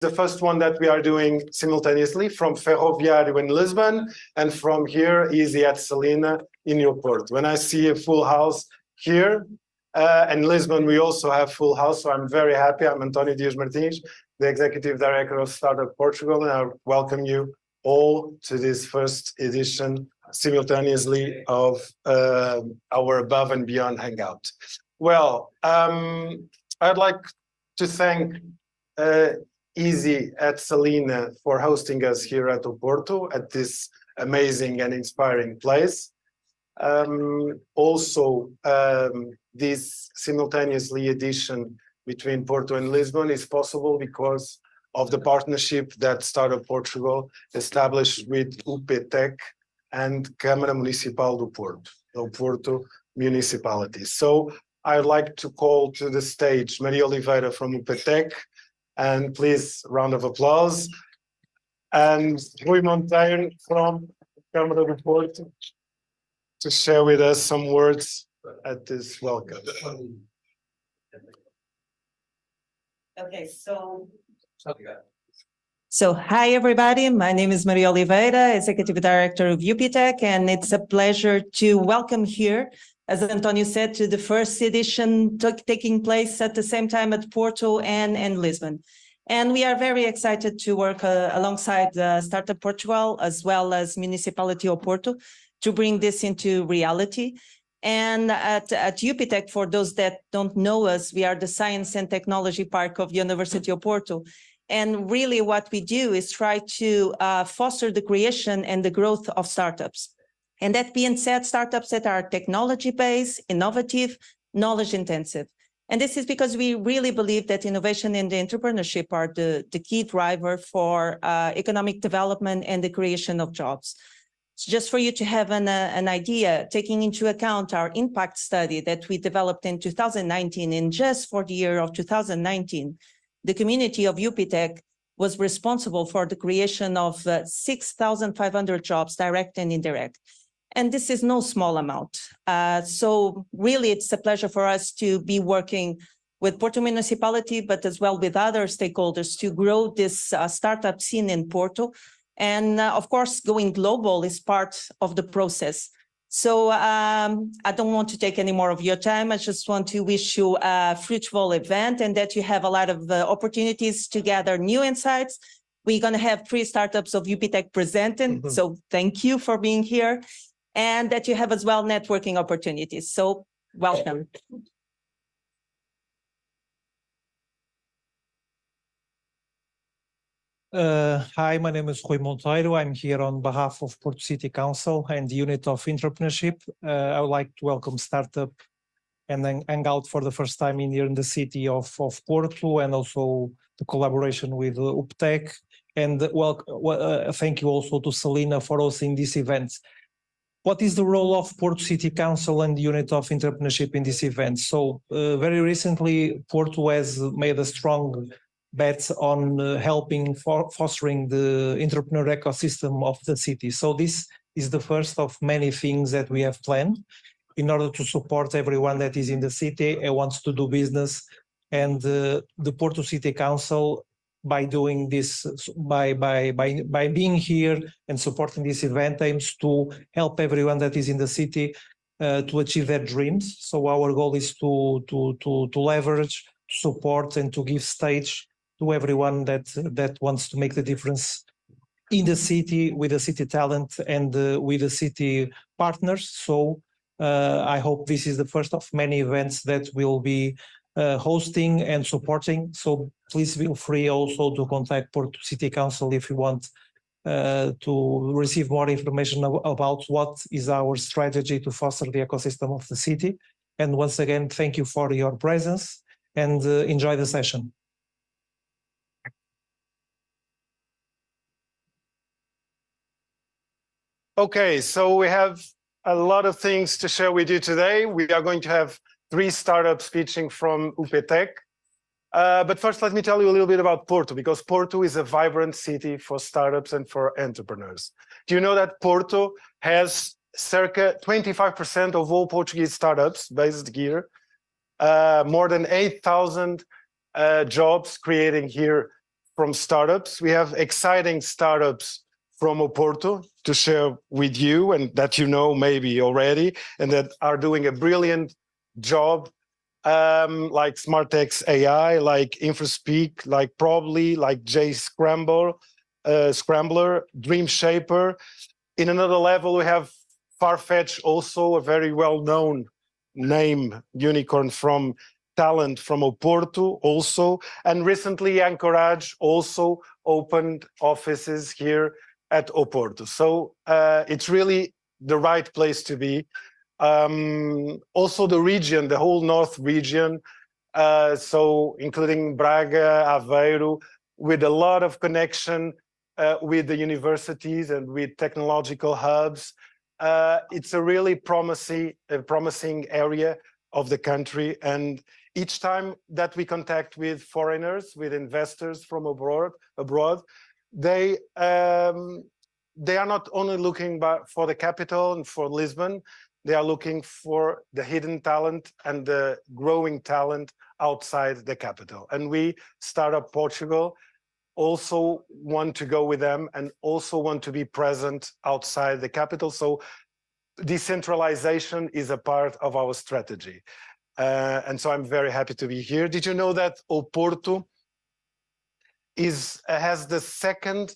the first one that we are doing simultaneously from Ferroviário in Lisbon, and from here, Easy at Salina in Porto. When I see a full house here, and Lisbon, we also have full house, so I'm very happy. I'm António Dias Martins, the Executive Director of Startup Portugal, and I welcome you all to this first edition simultaneously of our Above and Beyond Hangout. Well, I'd like to thank Easy at Salina for hosting us here at Oporto at this amazing and inspiring place. Also, this simultaneously edition between Porto and Lisbon is possible because of the partnership that Startup Portugal established with UPTEC and Câmara Municipal do Porto, the Porto municipality. So I'd like to call to the stage Maria Oliveira from UPTEC, and please, round of applause, and Rui Monteiro from Câmara do Porto to share with us some words at this welcome. Okay, so hi everybody, my name is Maria Oliveira, Executive Director of UPTEC, and it's a pleasure to welcome here, as António said, to the first edition taking place at the same time at Porto and Lisbon. And we are very excited to work alongside Startup Portugal as well as Municipality of Porto to bring this into reality. And at UPTEC, for those that don't know us, we are the Science and Technology Park of University of Porto. And really what we do is try to foster the creation and the growth of startups. And that being said, startups that are technology-based, innovative, knowledge-intensive. And this is because we really believe that innovation and entrepreneurship are the key driver for economic development and the creation of jobs. So just for you to have an idea, taking into account our impact study that we developed in 2019, and just for the year of 2019, the community of UPTEC was responsible for the creation of 6,500 jobs, direct and indirect. And this is no small amount. So really, it's a pleasure for us to be working with Porto Municipality, but as well with other stakeholders to grow this startup scene in Porto. And of course, going global is part of the process. So I don't want to take any more of your time. I just want to wish you a fruitful event and that you have a lot of opportunities to gather new insights. We're going to have 3 startups of UPTEC presenting. So thank you for being here, and that you have as well networking opportunities. So welcome. Hi, my name is Rui Monteiro. I'm here on behalf of Porto City Council and the Unit of Entrepreneurship. I would like to welcome Startup and then Hangout for the first time here in the city of Porto, and also the collaboration with UPTEC. And thank you also to Salina for hosting this event. What is the role of Porto City Council and the Unit of Entrepreneurship in this event? So very recently, Porto has made a strong bet on helping fostering the entrepreneur ecosystem of the city. So this is the first of many things that we have planned in order to support everyone that is in the city and wants to do business. And the Porto City Council, by doing this, by being here and supporting this event, aims to help everyone that is in the city to achieve their dreams. So our goal is to leverage, support, and to give stage to everyone that wants to make the difference in the city, with the city talent and with the city partners. So I hope this is the first of many events that will be hosting and supporting. So please feel free also to contact Porto City Council if you want to receive more information about what is our strategy to foster the ecosystem of the city. And once again, thank you for your presence, and enjoy the session. Okay, so we have a lot of things to share with you today. We are going to have 3 startups speaking from UPTEC. But first, let me tell you a little bit about Porto, because Porto is a vibrant city for startups and for entrepreneurs. Do you know that Porto has circa 25% of all Portuguese startups based here? More than 8,000 jobs creating here from startups. We have exciting startups from Oporto to share with you, and that you know maybe already, and that are doing a brilliant job, like SmartX AI, like InfraSpeak, like Probably, like Scrambler, Dream Shaper. In another level, we have Farfetch, also a very well-known name, unicorn from talent from Oporto also. And recently, Anchorage also opened offices here at Oporto. So it's really the right place to be. Also the region, the whole North region, so including Braga, Aveiro, with a lot of connection with the universities and with technological hubs. It's a really promising area of the country. And each time that we contact with foreigners, with investors from abroad, they are not only looking for the capital and for Lisbon, they are looking for the hidden talent and the growing talent outside the capital. And we, Startup Portugal, also want to go with them and also want to be present outside the capital. So decentralization is a part of our strategy. And so I'm very happy to be here. Did you know that Oporto has the second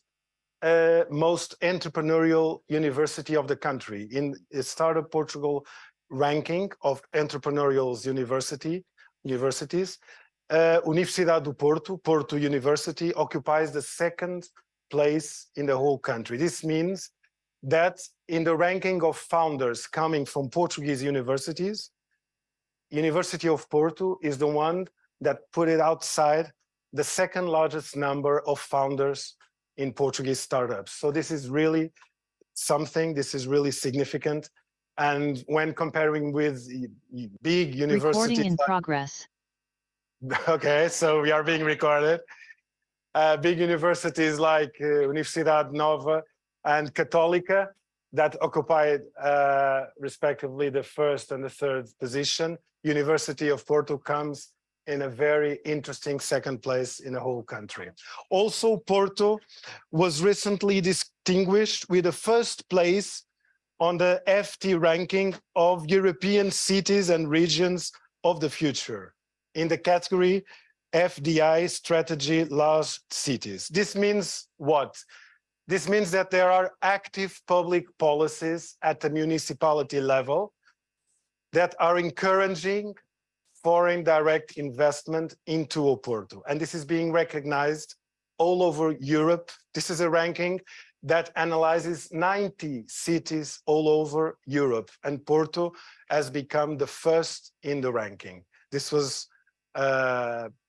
most entrepreneurial university of the country in the Startup Portugal ranking of entrepreneurial universities? Universidade do Porto, Porto University, occupies the second place in the whole country. This means that in the ranking of founders coming from Portuguese universities, University of Porto is the one that put it outside the second largest number of founders in Portuguese startups. So this is really something, this is really significant. And when comparing with big universities— Recording in progress. Okay, so we are being recorded. Big universities like Universidade Nova and Católica that occupied respectively the first and the third position. University of Porto comes in a very interesting second place in the whole country. Also, Porto was recently distinguished with the first place on the FT ranking of European cities and regions of the future in the category FDI Strategy Large Cities. This means what? This means that there are active public policies at the municipality level that are encouraging foreign direct investment into Oporto. And this is being recognized all over Europe. This is a ranking that analyzes 90 cities all over Europe. And Porto has become the first in the ranking. This was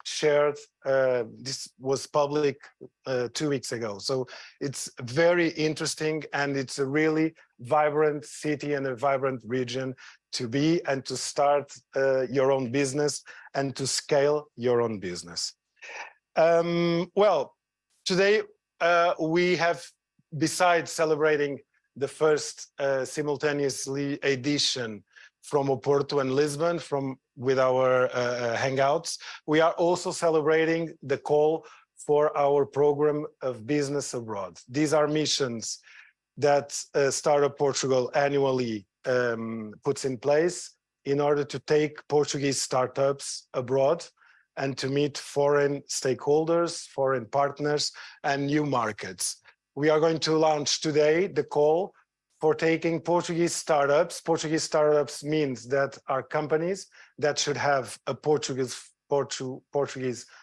shared, this was public 2 weeks ago. So it's very interesting, and it's a really vibrant city and a vibrant region to be and to start your own business and to scale your own business. Well, today we have, besides celebrating the first simultaneously edition from Oporto and Lisbon with our Hangouts, we are also celebrating the call for our program of business abroad. These are missions that Startup Portugal annually puts in place in order to take Portuguese startups abroad and to meet foreign stakeholders, foreign partners, and new markets. We are going to launch today the call for taking Portuguese startups. Portuguese startups means that are companies that should have a Portuguese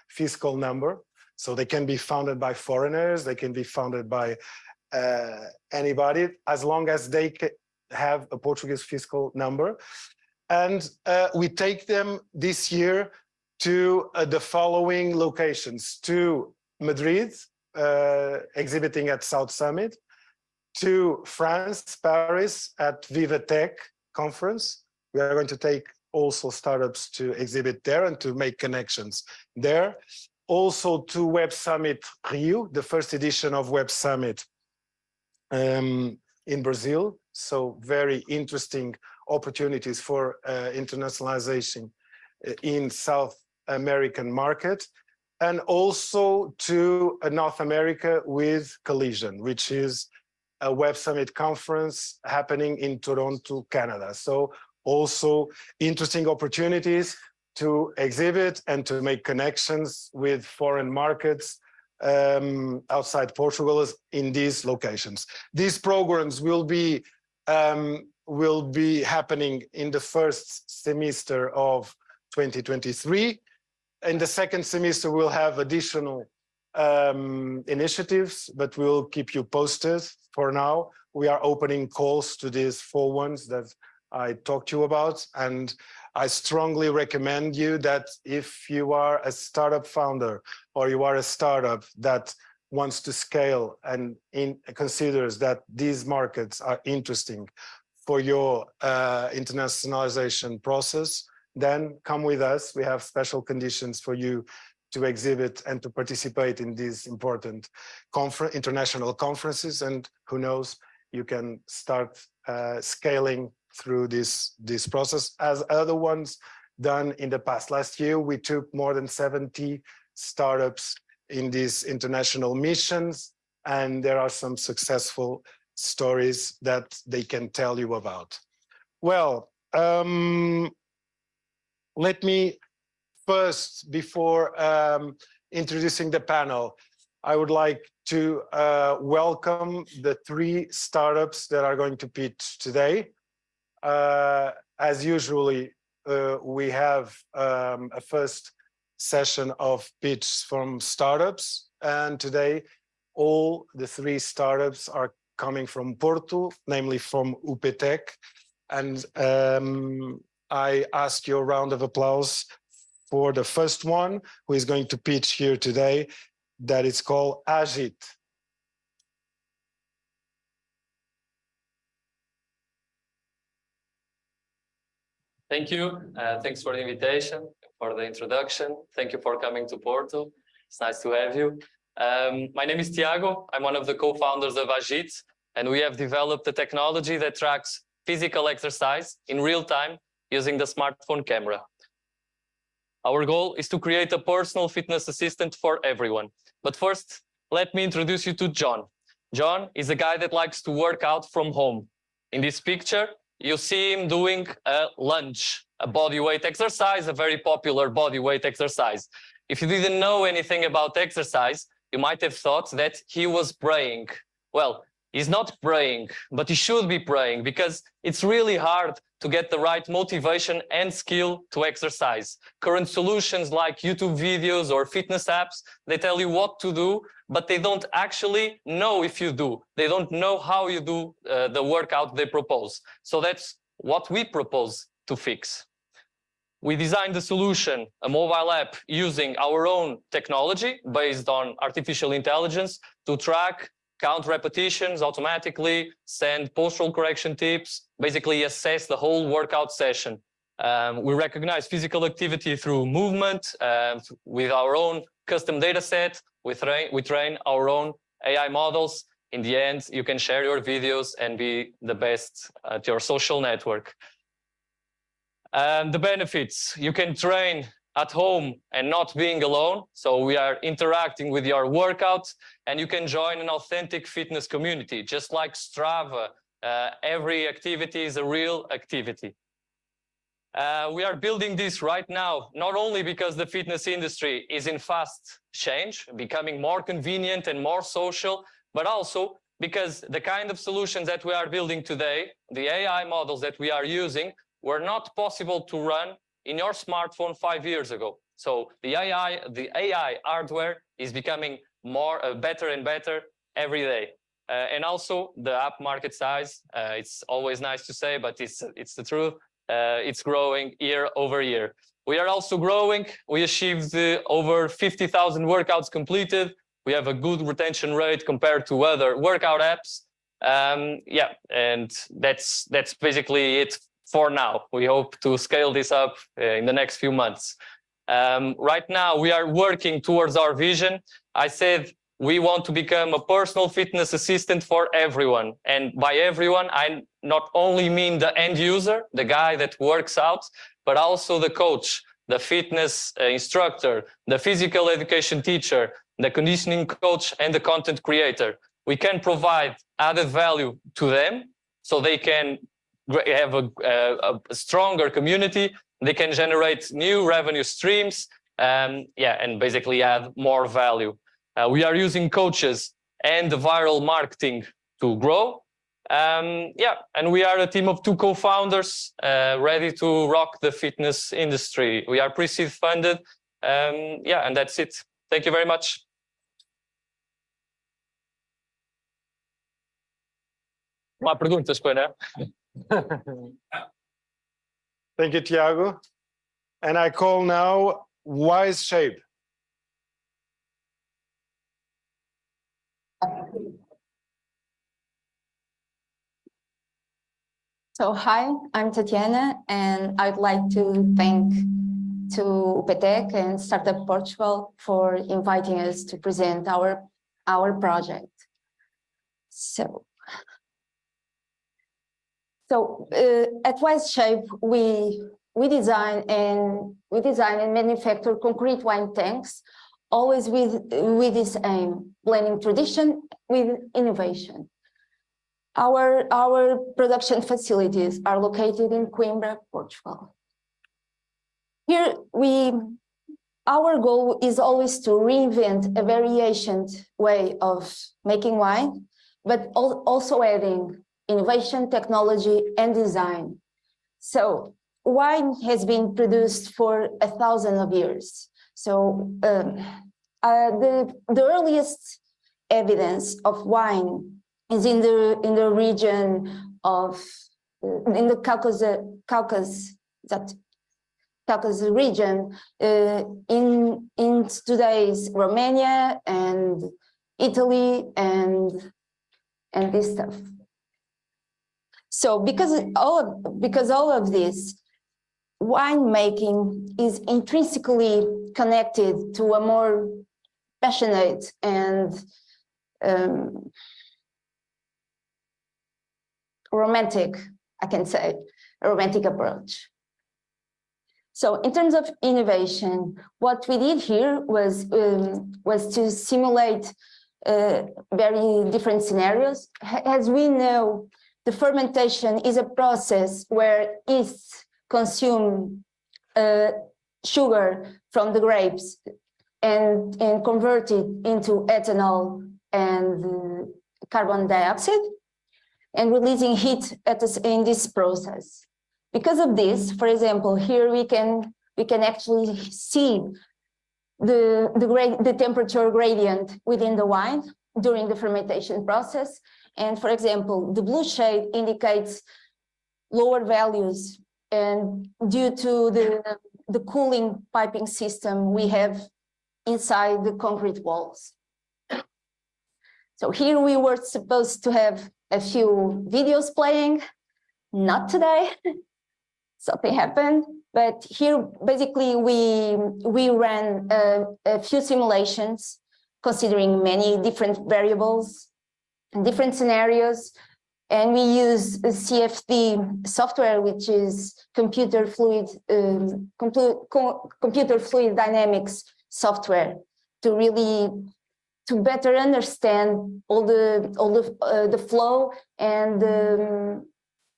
fiscal number. So they can be founded by foreigners, they can be founded by anybody, as long as they have a Portuguese fiscal number. And we take them this year to the following locations: to Madrid, exhibiting at South Summit; to France, Paris, at Viva Tech conference. We are going to take also startups to exhibit there and to make connections there. Also to Web Summit Rio, the first edition of Web Summit in Brazil. So very interesting opportunities for internationalization in South American market. and also to North America with Collision, which is a Web Summit conference happening in Toronto, Canada. So also interesting opportunities to exhibit and to make connections with foreign markets outside Portugal in these locations. These programs will be happening in the first semester of 2023. In the second semester, we'll have additional initiatives, but we'll keep you posted. For now, we are opening calls to these 4 ones that I talked to you about. And I strongly recommend you that if you are a startup founder or you are a startup that wants to scale and considers that these markets are interesting for your internationalization process, then come with us. We have special conditions for you to exhibit and to participate in these important international conferences. And who knows, you can start scaling through this process as other ones done in the past. Last year, we took more than 70 startups in these international missions, and there are some successful stories that they can tell you about. Well, let me first, before introducing the panel, I would like to welcome the 3 startups that are going to pitch today. As usually, we have a first session of pitch from startups, and today all the 3 startups are coming from Porto, namely from UPTEC, and I ask you a round of applause for the first one, who is going to pitch here today, that is called Agit. Thank you. Thanks for the invitation, for the introduction. Thank you for coming to Porto. It's nice to have you. My name is Tiago. I'm one of the co-founders of Agit, and we have developed a technology that tracks physical exercise in real time using the smartphone camera. Our goal is to create a personal fitness assistant for everyone. But first, let me introduce you to John. John is a guy that likes to work out from home. In this picture, you see him doing a lunge, a body weight exercise, a very popular body weight exercise. If you didn't know anything about exercise, you might have thought that he was praying. Well, he's not praying, but he should be praying, because it's really hard to get the right motivation and skill to exercise. Current solutions like YouTube videos or fitness apps, they tell you what to do, but they don't actually know if you do. They don't know how you do the workout they propose. So that's what we propose to fix. We designed the solution, a mobile app using our own technology based on artificial intelligence to track, count repetitions automatically, send postural correction tips, basically assess the whole workout session. We recognize physical activity through movement with our own custom data set. We train our own AI models. In the end, you can share your videos and be the best at your social network. The benefits: you can train at home and not being alone. So we are interacting with your workouts, and you can join an authentic fitness community. Just like Strava, every activity is a real activity. We are building this right now, not only because the fitness industry is in fast change, becoming more convenient and more social, but also because the kind of solutions that we are building today, the AI models that we are using, were not possible to run in your smartphone 5 years ago. So the AI hardware is becoming better and better every day. And also the app market size, it's always nice to say, but it's the truth. It's growing year over year. We are also growing. We achieved over 50,000 workouts completed. We have a good retention rate compared to other workout apps. Yeah, and that's basically it for now. We hope to scale this up in the next few months. Right now, we are working towards our vision. I said we want to become a personal fitness assistant for everyone. And by everyone, I not only mean the end user, the guy that works out, but also the coach, the fitness instructor, the physical education teacher, the conditioning coach, and the content creator. We can provide added value to them so they can have a stronger community. They can generate new revenue streams, and basically add more value. We are using coaches and the viral marketing to grow. And we are a team of 2 co-founders ready to rock the fitness industry. We are pre-seed funded. And that's it. Thank you very much. Não há perguntas, pois não? Thank you, Tiago. And I call now Wise Shape. So hi, I'm Tatiana, and I'd like to thank to UPTEC and Startup Portugal for inviting us to present our project. So at Wise Shape, we design and manufacture concrete wine tanks, always with this aim, blending tradition with innovation. Our production facilities are located in Coimbra, Portugal. Here our goal is always to reinvent a very ancient way of making wine, but also adding innovation, technology, and design. So wine has been produced for 1,000 years. So the earliest evidence of wine is in the region of in the Caucasus region in today's Romania and Italy and this stuff. So because all of this, winemaking is intrinsically connected to a more passionate and romantic, I can say, a romantic approach. So in terms of innovation, what we did here was to simulate very different scenarios. As we know, the fermentation is a process where yeasts consume sugar from the grapes and convert it into ethanol and carbon dioxide, and releasing heat in this process. Because of this, for example, here we can actually see the temperature gradient within the wine during the fermentation process. And for example, the blue shade indicates lower values, and due to the cooling piping system we have inside the concrete walls. So here we were supposed to have a few videos playing, not today, something happened, but here basically we ran a few simulations considering many different variables and different scenarios, and we use CFD software, which is computer fluid dynamics software, to better understand all the flow and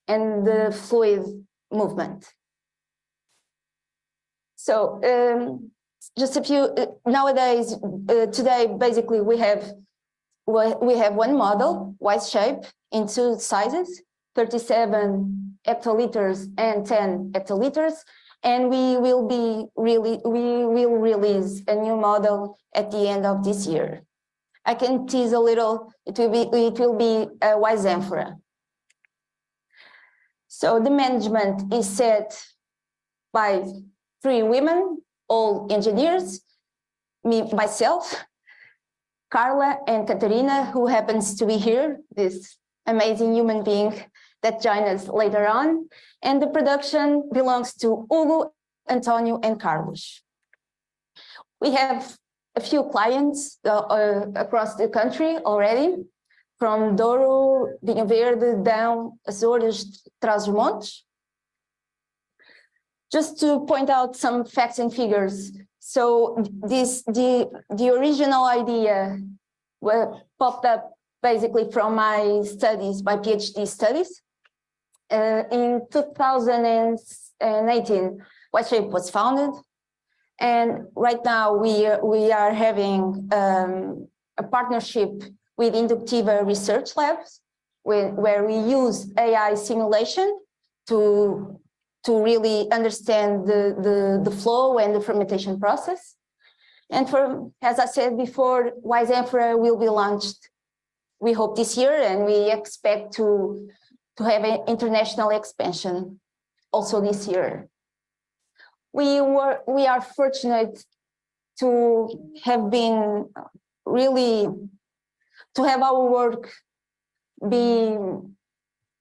the fluid movement. So just a few nowadays, today basically we have one model, Wise Shape, in 2 sizes, 37 hectoliters and 10 hectoliters, and we will release a new model at the end of this year. I can tease a little. It will be a Wise Amphora. So the management is set by 3 women, all engineers, myself, Carla, and Katerina, who happens to be here, this amazing human being that joined us later on. And the production belongs to Hugo, Antonio, and Carlos. We have a few clients across the country already, from Douro, Vinho Verde, down Azores, Trás-os-Montes. Just to point out some facts and figures. So the original idea popped up basically from my studies, my PhD studies. In 2018, WhiteShape was founded. And right now we are having a partnership with Inductiva Research Labs, where we use AI simulation to really understand the flow and the fermentation process. And as I said before, Wise Emperor will be launched, we hope this year, and we expect to have an international expansion also this year. We are fortunate to have been really, to have our work be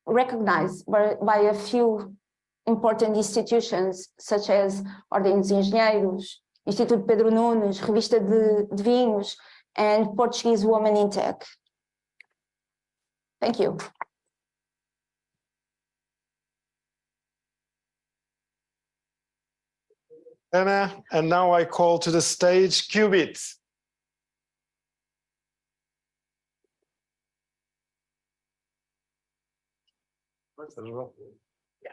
recognized by a few important institutions, such as Ordem dos Engenheiros, Instituto Pedro Nunes, Revista de Vinhos, and Portuguese Women in Tech. Thank you. Anna, and now I call to the stage Qubit. Yeah.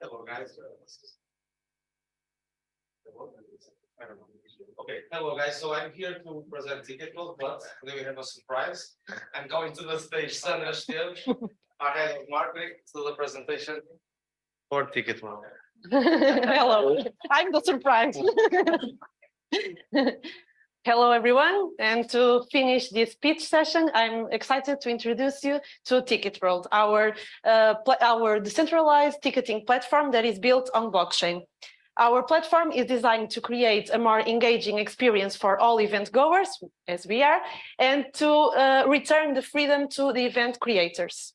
Hello, guys. Okay, hello, guys. So I'm here to present Ticketworld, but today we have a surprise. I'm going to the stage Sandra Esteves, our head of marketing, to the presentation for Ticketworld. Hello, I'm the surprise. Hello, everyone. And to finish this pitch session, I'm excited to introduce you to Ticketworld, our decentralized ticketing platform that is built on blockchain. Our platform is designed to create a more engaging experience for all event goers, as we are, and to return the freedom to the event creators.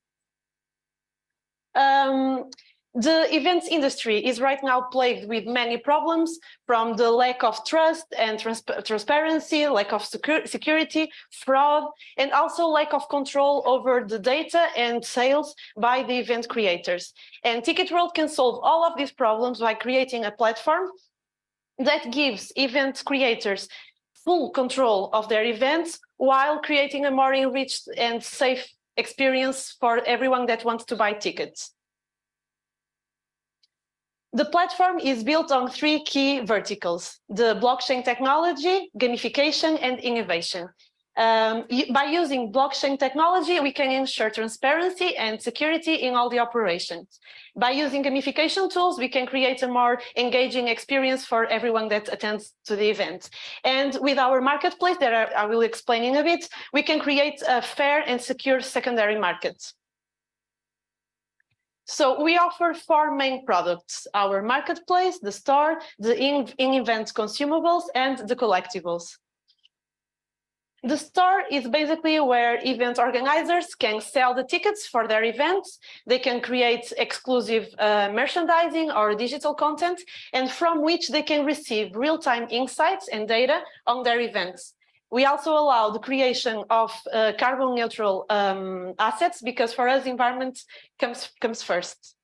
The events industry is right now plagued with many problems, from the lack of trust and transparency, lack of security, fraud, and also lack of control over the data and sales by the event creators. And Ticketworld can solve all of these problems by creating a platform that gives event creators full control of their events while creating a more enriched and safe experience for everyone that wants to buy tickets. The platform is built on three key verticals: the blockchain technology, gamification, and innovation. By using blockchain technology, we can ensure transparency and security in all the operations. By using gamification tools, we can create a more engaging experience for everyone that attends to the event. And with our marketplace, that I will explain in a bit, we can create a fair and secure secondary market. So we offer four main products: our marketplace, the store, the in-event consumables, and the collectibles. The store is basically where event organizers can sell the tickets for their events. They can create exclusive merchandising or digital content, and from which they can receive real-time insights and data on their events. We also allow the creation of carbon neutral assets, because for us, environment comes first.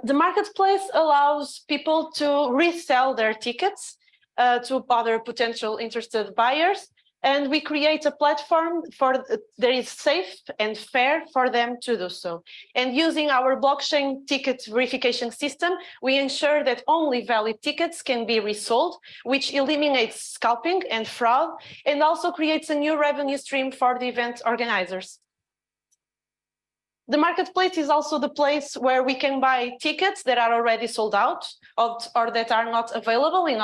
The marketplace allows people to resell their tickets to other potential interested buyers. And we create a platform that is safe and fair for them to do so. And using our blockchain ticket verification system, we ensure that only valid tickets can be resold, which eliminates scalping and fraud, and also creates a new revenue stream for the event organizers. The marketplace is also the place where we can buy tickets that are already sold out or that are not available in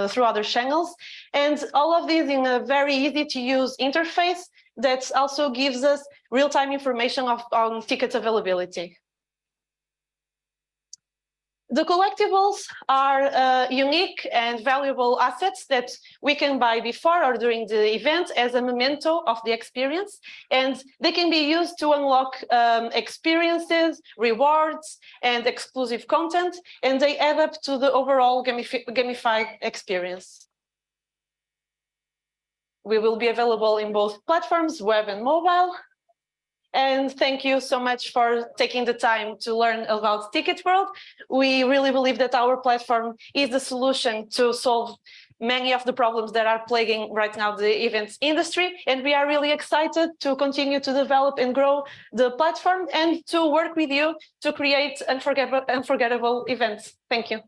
through other channels. And all of these in a very easy to use interface that also gives us real-time information on ticket availability. The collectibles are unique and valuable assets that we can buy before or during the event as a memento of the experience, and they can be used to unlock experiences, rewards, and exclusive content, and they add up to the overall gamified experience. We will be available in both platforms, web and mobile. And thank you so much for taking the time to learn about Ticket World. We really believe that our platform is the solution to solve many of the problems that are plaguing right now the events industry. And we are really excited to continue to develop and grow the platform and to work with you to create unforgettable events. Thank you.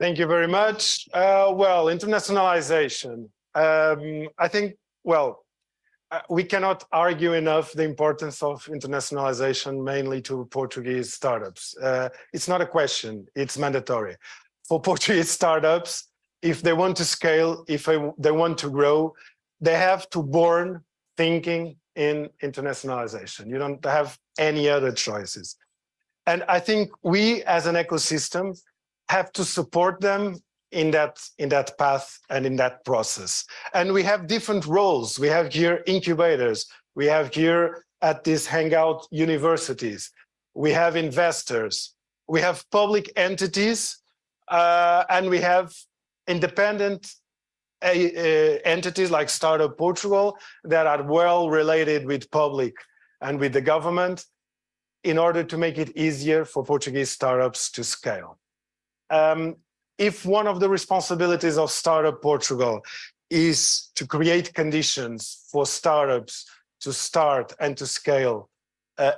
Thank you very much. Well, internationalization. I think, well, we cannot argue enough the importance of internationalization, mainly to Portuguese startups. It's not a question, it's mandatory. For Portuguese startups, if they want to scale, if they want to grow, they have to born thinking in internationalization. You don't have any other choices. And I think we as an ecosystem have to support them in that path and in that process. And we have different roles. We have here incubators. We have here at this Hangout universities. We have investors. We have public entities, and we have independent entities like Startup Portugal that are well related with public and with the government in order to make it easier for Portuguese startups to scale. If one of the responsibilities of Startup Portugal is to create conditions for startups to start and to scale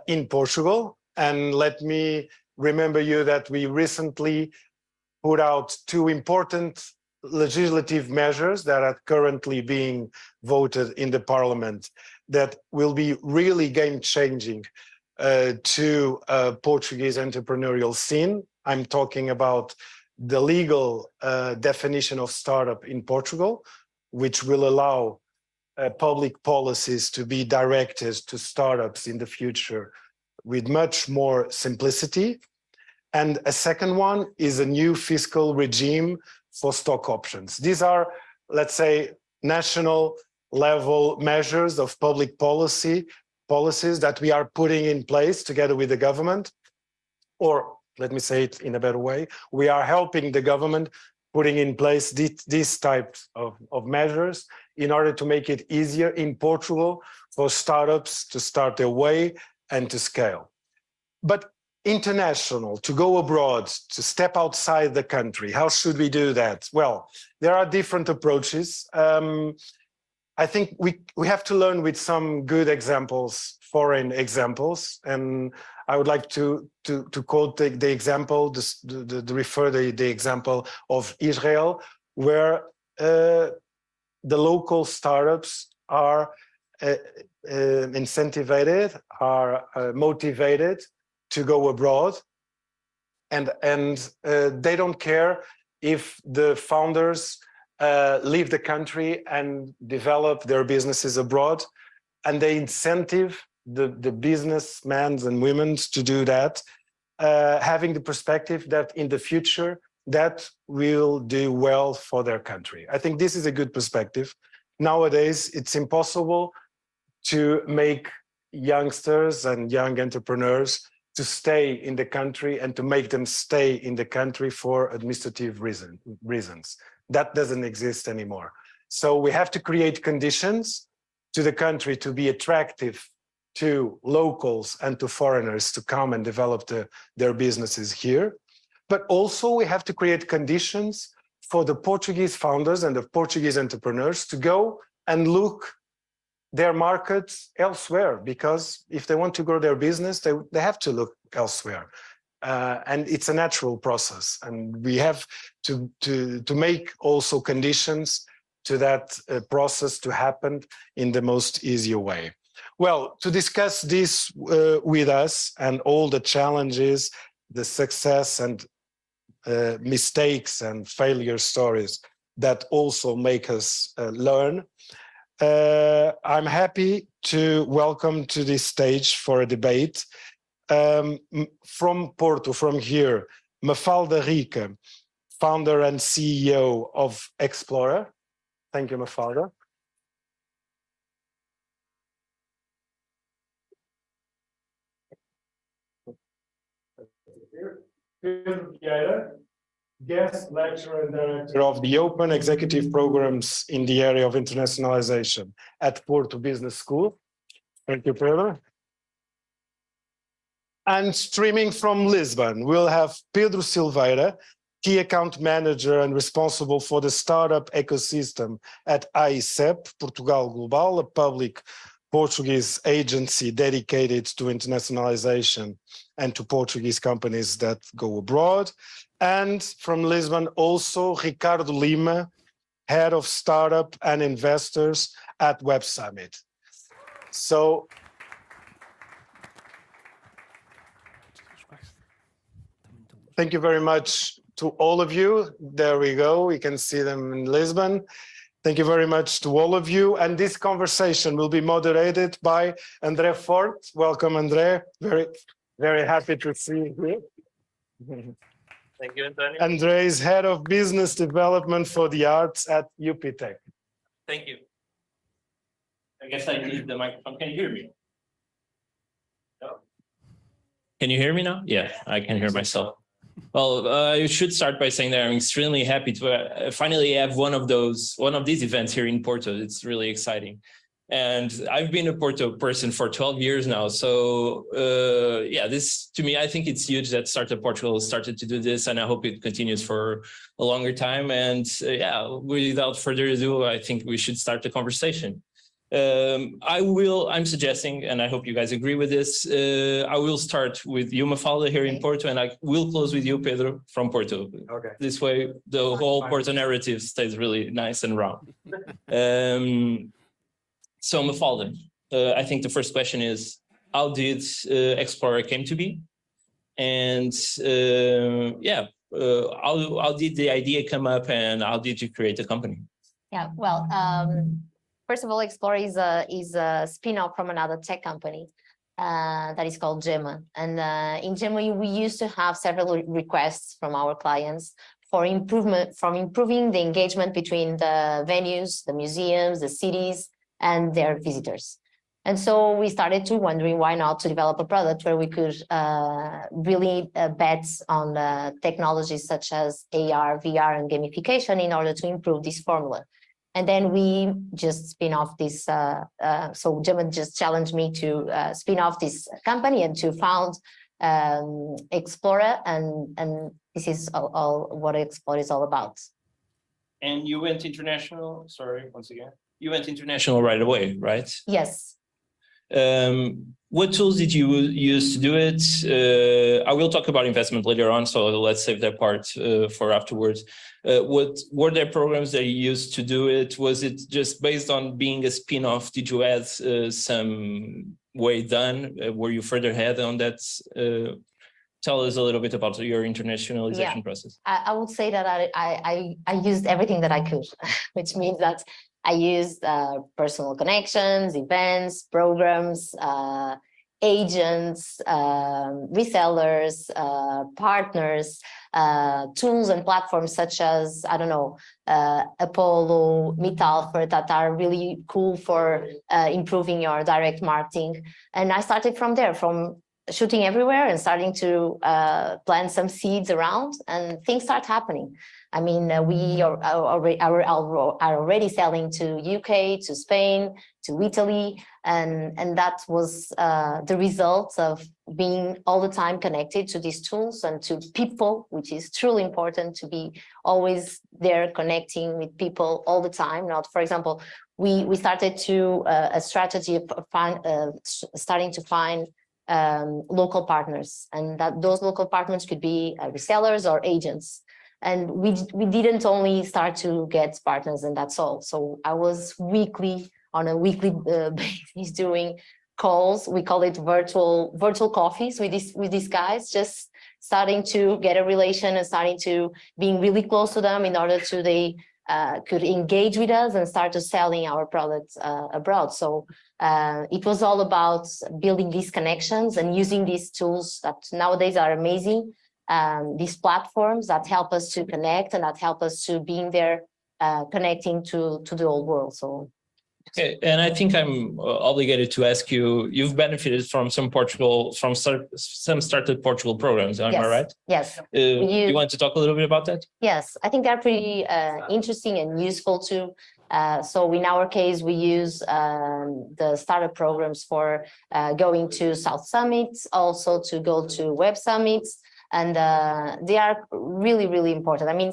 in Portugal, and let me remember you that we recently put out 2 important legislative measures that are currently being voted in the parliament that will be really game-changing to Portuguese entrepreneurial scene. I'm talking about the legal definition of startup in Portugal, which will allow public policies to be directed to startups in the future with much more simplicity. And a second one is a new fiscal regime for stock options. These are, let's say, national level measures of public policies that we are putting in place together with the government, or let me say it in a better way, we are helping the government putting in place these types of measures in order to make it easier in Portugal for startups to start their way and to scale. But international, to go abroad, to step outside the country, how should we do that? Well, there are different approaches. I think we have to learn with some good examples, foreign examples, and I would like to quote the example, the example of Israel, where the local startups are incentivized, are motivated to go abroad, and they don't care if the founders leave the country and develop their businesses abroad, and they incentive the businessmen and women to do that, having the perspective that in the future that will do well for their country. I think this is a good perspective. Nowadays, it's impossible to make youngsters and young entrepreneurs to stay in the country and to make them stay in the country for administrative reasons. That doesn't exist anymore. So we have to create conditions to the country to be attractive to locals and to foreigners to come and develop their businesses here. But also we have to create conditions for the Portuguese founders and the Portuguese entrepreneurs to go and look their markets elsewhere, because if they want to grow their business, they have to look elsewhere. And it's a natural process. And we have to make also conditions to that process to happen in the most easier way. Well, to discuss this with us and all the challenges, the success and mistakes and failure stories that also make us learn, I'm happy to welcome to this stage for a debate from Porto, from here, Mafalda Rica, founder and CEO of Explorer. Thank you, Mafalda. Pedro Vieira, guest lecturer and director of the Open Executive Programs in the area of internationalization at Porto Business School. Thank you, Pedro. And streaming from Lisbon, we'll have Pedro Silveira, Key Account Manager and responsible for the startup ecosystem at AICEP, Portugal Global, a public Portuguese agency dedicated to internationalization and to Portuguese companies that go abroad. And from Lisbon, also Ricardo Lima, Head of Startup and Investors at Web Summit. So, thank you very much to all of you. There we go. We can see them in Lisbon. Thank you very much to all of you. And this conversation will be moderated by André Fort. Welcome, André. Very, very happy to see you here. Thank you, Antonio. André is Head of Business Development for the Arts at UPTech. Thank you. I guess I need the microphone. Can you hear me? No? Can you hear me now? Yeah, I can hear myself. Well, I should start by saying that I'm extremely happy to finally have one of these events here in Porto. It's really exciting. And I've been a Porto person for 12 years now. So yeah, this to me, I think it's huge that Startup Portugal started to do this, and I hope it continues for a longer time. And yeah, without further ado, I think we should start the conversation. I'm suggesting, and I hope you guys agree with this, I will start with you, Mafalda, here in Porto, and I will close with you, Pedro, from Porto. Okay. This way, the whole Porto narrative stays really nice and round. So, Mafalda, I think the first question is, how did Explorer came to be? And yeah, how did the idea come up, and how did you create the company? Yeah, well, first of all, Explorer is a spin-off from another tech company that is called Gemma. And in Gemma, we used to have several requests from our clients for improving the engagement between the venues, the museums, the cities, and their visitors. And so we started to wondering why not to develop a product where we could really bet on technologies such as AR, VR, and gamification in order to improve this formula. And then we just spin off this. So Gemma just challenged me to spin off this company and to found Explorer, and this is all what Explorer is all about. And you went international. Sorry, once again. You went international right away, right? Yes. What tools did you use to do it? I will talk about investment later on, so let's save that part for afterwards. What were there programs that you used to do it? Was it just based on being a spin-off? Did you add some way done? Were you further ahead on that? Tell us a little bit about your internationalization process. I would say that I used everything that I could, which means that I used personal connections, events, programs, agents, resellers, partners, tools and platforms such as, I don't know, Apollo, Meetalford, that are really cool for improving your direct marketing. And I started from there, from shooting everywhere and starting to plant some seeds around, and things start happening. I mean, we are already selling to UK, to Spain, to Italy, and that was the result of being all the time connected to these tools and to people, which is truly important to be always there connecting with people all the time. Not, for example, we started to a strategy of starting to find local partners, and that those local partners could be resellers or agents. And we didn't only start to get partners and that's all. So I was on a weekly basis doing calls. We call it virtual coffees with these guys, just starting to get a relation and starting to being really close to them in order to they could engage with us and start to selling our products abroad. So it was all about building these connections and using these tools that nowadays are amazing. These platforms that help us to connect and that help us to being there, connecting to the old world. So Okay, and I think I'm obligated to ask you, you've benefited from some some started Portugal programs, am I Yes, right? yes. You want to talk a little bit about that? Yes, I think they're pretty interesting and useful too. So in our case, we use the startup programs for going to South Summits, also to go to Web Summits, and they are really, really important. I mean,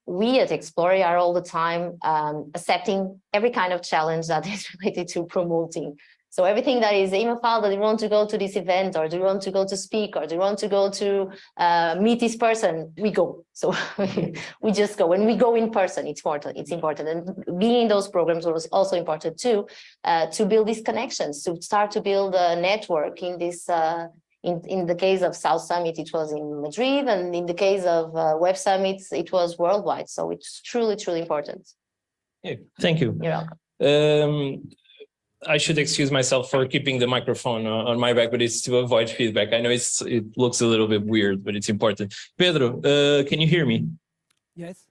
we at Explore are all the time accepting every kind of challenge that is related to promoting. So everything that is email, that you want to go to this event, or do you want to go to speak, or do you want to go to meet this person, we go. So we just go. When we go in person, it's important. It's important. And being in those programs was also important too, to build these connections, to start to build a network in this. In the case of South Summit, it was in Madrid, and in the case of Web Summits, it was worldwide. So it's truly, truly important. Yeah, thank you. You're welcome. I should excuse myself for keeping the microphone on my back, but it's to avoid feedback. I know it looks a little bit weird, but it's important. Pedro, can you hear me? Yes.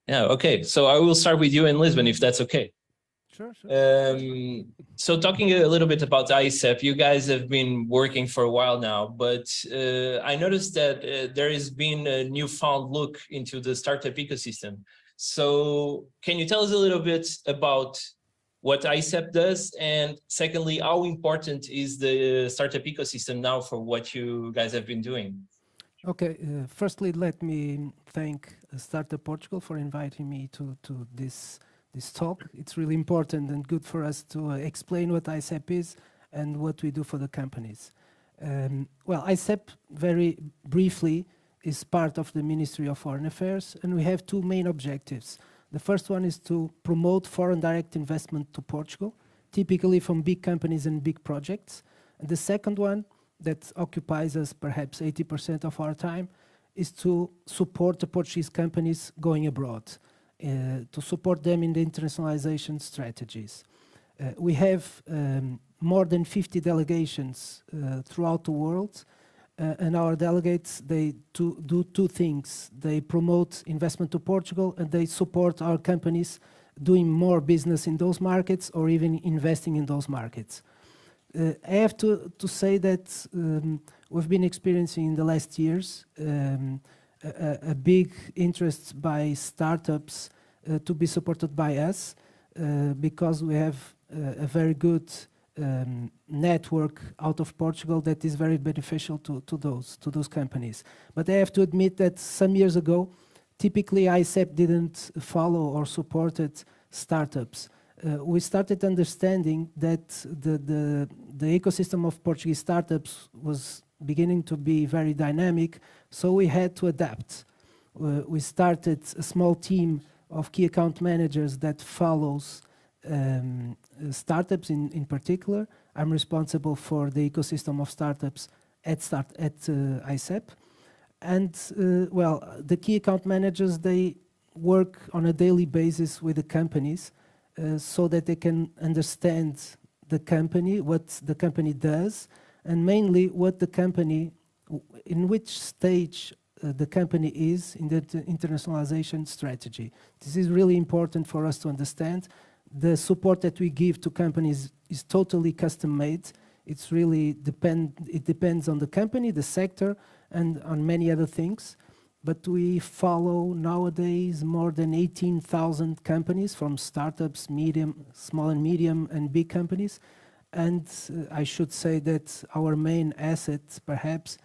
Yeah, okay. So I will start with you in Lisbon, if that's okay. Sure, sure. So talking a little bit about ICEP, you guys have been working for a while now, but I noticed that there has been a newfound look into the startup ecosystem. So can you tell us a little bit about what ICEP does? And secondly, how important is the startup ecosystem now for what you guys have been doing? Okay, firstly, let me thank Startup Portugal for inviting me to this talk. It's really important and good for us to explain what ICEP is and what we do for the companies. Well, ICEP, very briefly, is part of the Ministry of Foreign Affairs, and we have two main objectives. The first one is to promote foreign direct investment to Portugal, typically from big companies and big projects. And the second one, that occupies us perhaps 80% of our time, is to support the Portuguese companies going abroad, to support them in the internationalization strategies. We have more than 50 delegations throughout the world, and our delegates, they do two things. They promote investment to Portugal, and they support our companies doing more business in those markets or even investing in those markets. I have to say that we've been experiencing in the last years a big interest by startups to be supported by us because we have a very good network out of Portugal that is very beneficial to those companies. But I have to admit that some years ago, typically ICEP didn't follow or supported startups. We started understanding that the ecosystem of Portuguese startups was beginning to be very dynamic, so we had to adapt. We started a small team of key account managers that follows startups in particular. I'm responsible for the ecosystem of startups at ICEP. And well, the key account managers, they work on a daily basis with the companies so that they can understand the company, what the company does, and mainly what the company, in which stage the company is in the internationalization strategy. This is really important for us to understand. The support that we give to companies is totally custom made. It's really it depends on the company, the sector, and on many other things. But we follow nowadays more than 18,000 companies, from startups, small and medium, and big companies. And I should say that our main asset, perhaps,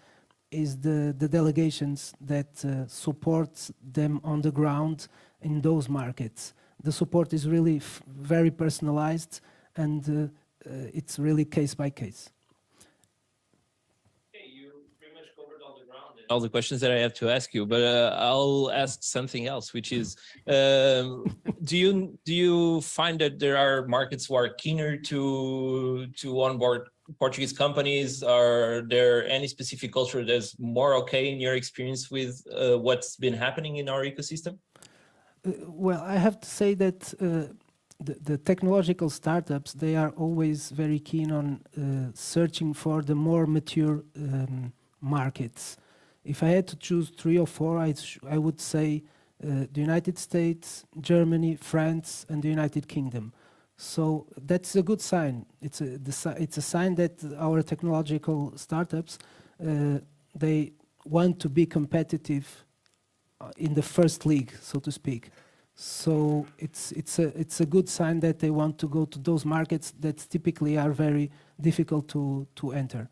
is the delegations that support them on the ground in those markets. The support is really very personalized, and it's really case by case. Okay, you pretty much covered all the ground and all the questions that I have to ask you, but I'll ask something else, which is, do you find that there are markets who are keener to onboard Portuguese companies? Are there any specific culture that's more okay in your experience with what's been happening in our ecosystem? Well, I have to say that the technological startups, they are always very keen on searching for the more mature markets. If I had to choose 3 or 4, I would say the United States, Germany, France, and the United Kingdom. So that's a good sign. It's a sign that our technological startups, they want to be competitive in the first league, so to speak. So it's a good sign that they want to go to those markets that typically are very difficult to enter.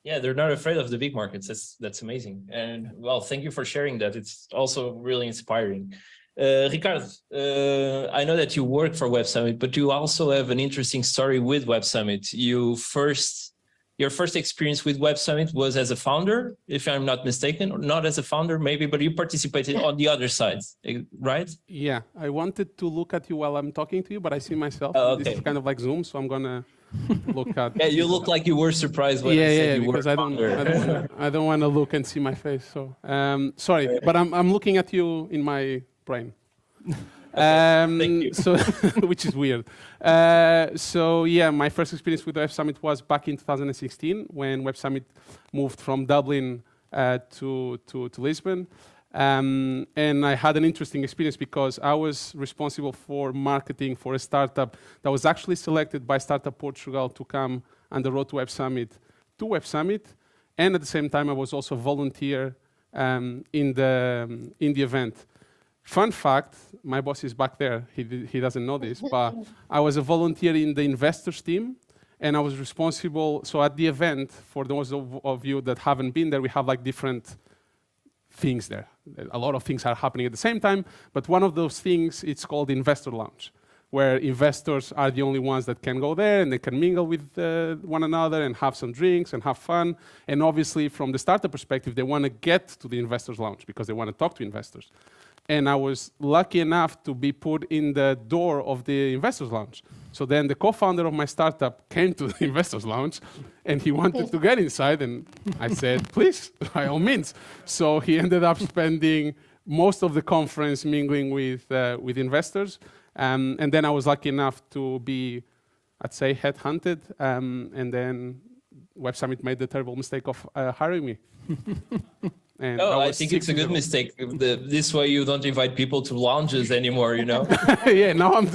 Yeah, they're not afraid of the big markets. That's amazing. And well, thank you for sharing that. It's also really inspiring. Ricardo, I know that you work for Web Summit, but you also have an interesting story with Web Summit. Your first experience with Web Summit was as a founder, if I'm not mistaken, or not as a founder maybe, but you participated on the other side, right? Yeah, I wanted to look at you while I'm talking to you, but I see myself. Oh, okay. This is kind of like Zoom, so I'm gonna look at. Yeah, you look like you were surprised when I said you were a founder. I don't want to look and see my face. So sorry, but I'm looking at you in my brain. Thank you. So, which is weird. So yeah, my first experience with Web Summit was back in 2016 when Web Summit moved from Dublin to Lisbon. And I had an interesting experience because I was responsible for marketing for a startup that was actually selected by Startup Portugal to come on the road to Web Summit. And at the same time, I was also a volunteer in the event. Fun fact, my boss is back there, he doesn't know this, but I was a volunteer in the investors team, and I was responsible, so at the event, for those of you that haven't been there, we have like different things there. A lot of things are happening at the same time, but one of those things, it's called Investor Lounge, where investors are the only ones that can go there, and they can mingle with one another and have some drinks and have fun. And obviously, from the startup perspective, they want to get to the Investors Lounge because they want to talk to investors. And I was lucky enough to be put in the door of the Investors Lounge. So then the co-founder of my startup came to the Investors Lounge and he wanted to get inside, and I said, please, by all means. So he ended up spending most of the conference mingling with investors. And then I was lucky enough to be, I'd say, headhunted. And then Web Summit made the terrible mistake of hiring me. And I think it's a good mistake. This way you don't invite people to lounges anymore, you know? Yeah, now I'm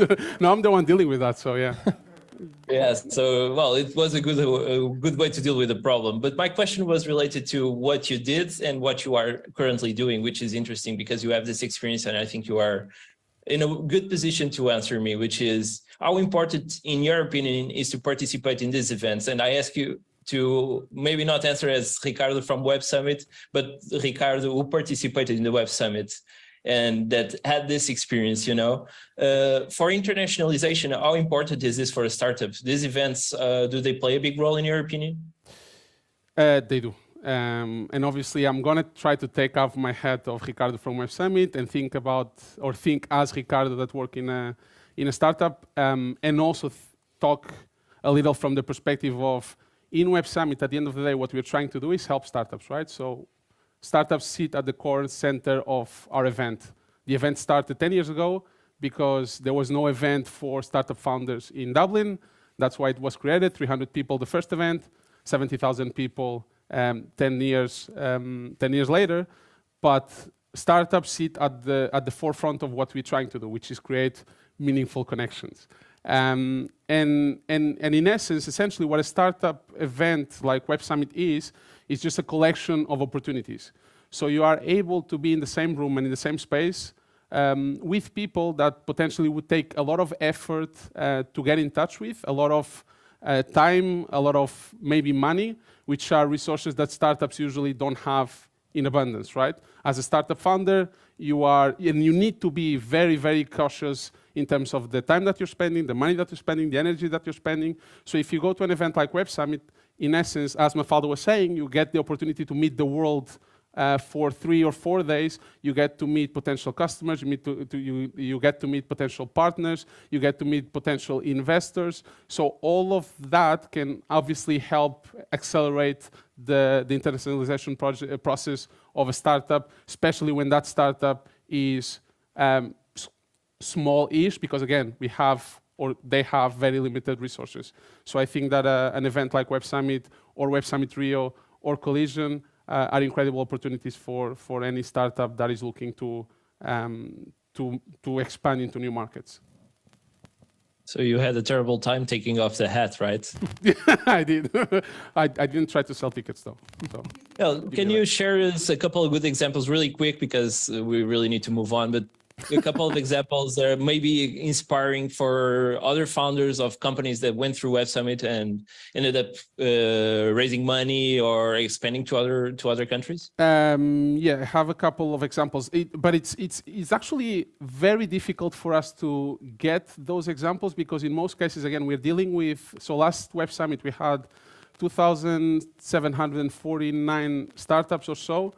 the one dealing with that, so yeah. Yes, so, well, it was a good way to deal with the problem. But my question was related to what you did and what you are currently doing, which is interesting because you have this experience and I think you are in a good position to answer me, which is how important, in your opinion, is to participate in these events? And I ask you to maybe not answer as Ricardo from Web Summit, but Ricardo who participated in the Web Summit and that had this experience, you know. For internationalization, how important is this for a startup? These events, do they play a big role in your opinion? They do. And obviously, I'm going to try to take off my hat of Ricardo from Web Summit and think as Ricardo that work in a startup, and also talk a little from the perspective of, in Web Summit, at the end of the day, what we're trying to do is help startups, right? So startups sit at the core center of our event. The event started 10 years ago because there was no event for startup founders in Dublin. That's why it was created, 300 people the first event, 70,000 people 10 years later. But startups sit at the forefront of what we're trying to do, which is create meaningful connections. And in essence, essentially what a startup event like Web Summit is just a collection of opportunities. So you are able to be in the same room and in the same space with people that potentially would take a lot of effort to get in touch with, a lot of time, a lot of maybe money, which are resources that startups usually don't have in abundance, right? As a startup founder, you need to be very, very cautious in terms of the time that you're spending, the money that you're spending, the energy that you're spending. So if you go to an event like Web Summit, in essence, as Mafalda was saying, you get the opportunity to meet the world for 3 or 4 days. You get to meet potential customers, you get to meet potential partners, you get to meet potential investors. So all of that can obviously help accelerate the internationalization process of a startup, especially when that startup is small-ish, because again, they have very limited resources. So I think that an event like Web Summit or Web Summit Rio or Collision are incredible opportunities for any startup that is looking to expand into new markets. So you had a terrible time taking off the hat, right? I did. I didn't try to sell tickets though. So. Well, can you share us a couple of good examples really quick, because we really need to move on, but a couple of examples that are maybe inspiring for other founders of companies that went through Web Summit and ended up raising money or expanding to other countries? Yeah, I have a couple of examples, but it's actually very difficult for us to get those examples, because in most cases, again, we're dealing with, so last Web Summit we had 2,749 startups or so.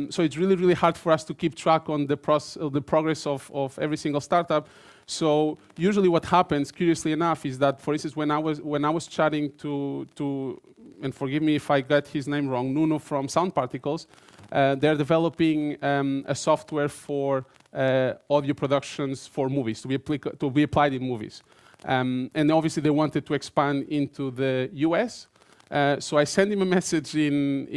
So it's really, really hard for us to keep track on the progress of every single startup. So usually what happens, curiously enough, is that, for instance, when I was chatting to and forgive me if I got his name wrong, Nuno from Sound Particles, they're developing a software for audio productions for movies, to be applied in movies. And obviously they wanted to expand into the US. So I sent him a message in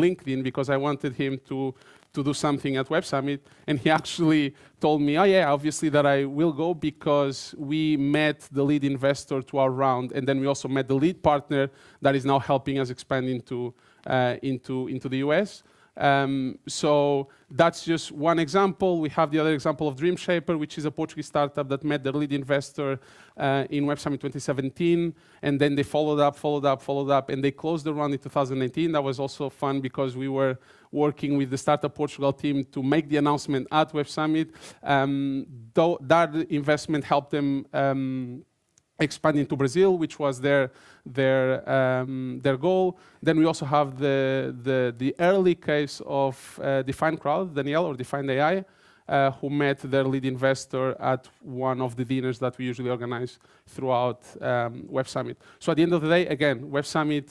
LinkedIn, because I wanted him to do something at Web Summit, and he actually told me, oh yeah, obviously that I will go, because we met the lead investor to our round, and then we also met the lead partner that is now helping us expand into the US. So that's just one example. We have the other example of Dream Shaper, which is a Portuguese startup that met their lead investor in Web Summit 2017, and then they followed up, and they closed the round in 2019. That was also fun, because we were working with the Startup Portugal team to make the announcement at Web Summit. Though that investment helped them expand into Brazil, which was their goal. Then we also have the early case of Define Crowd, Danielle, or Define AI, who met their lead investor at one of the dinners that we usually organize throughout Web Summit. So at the end of the day, again, Web Summit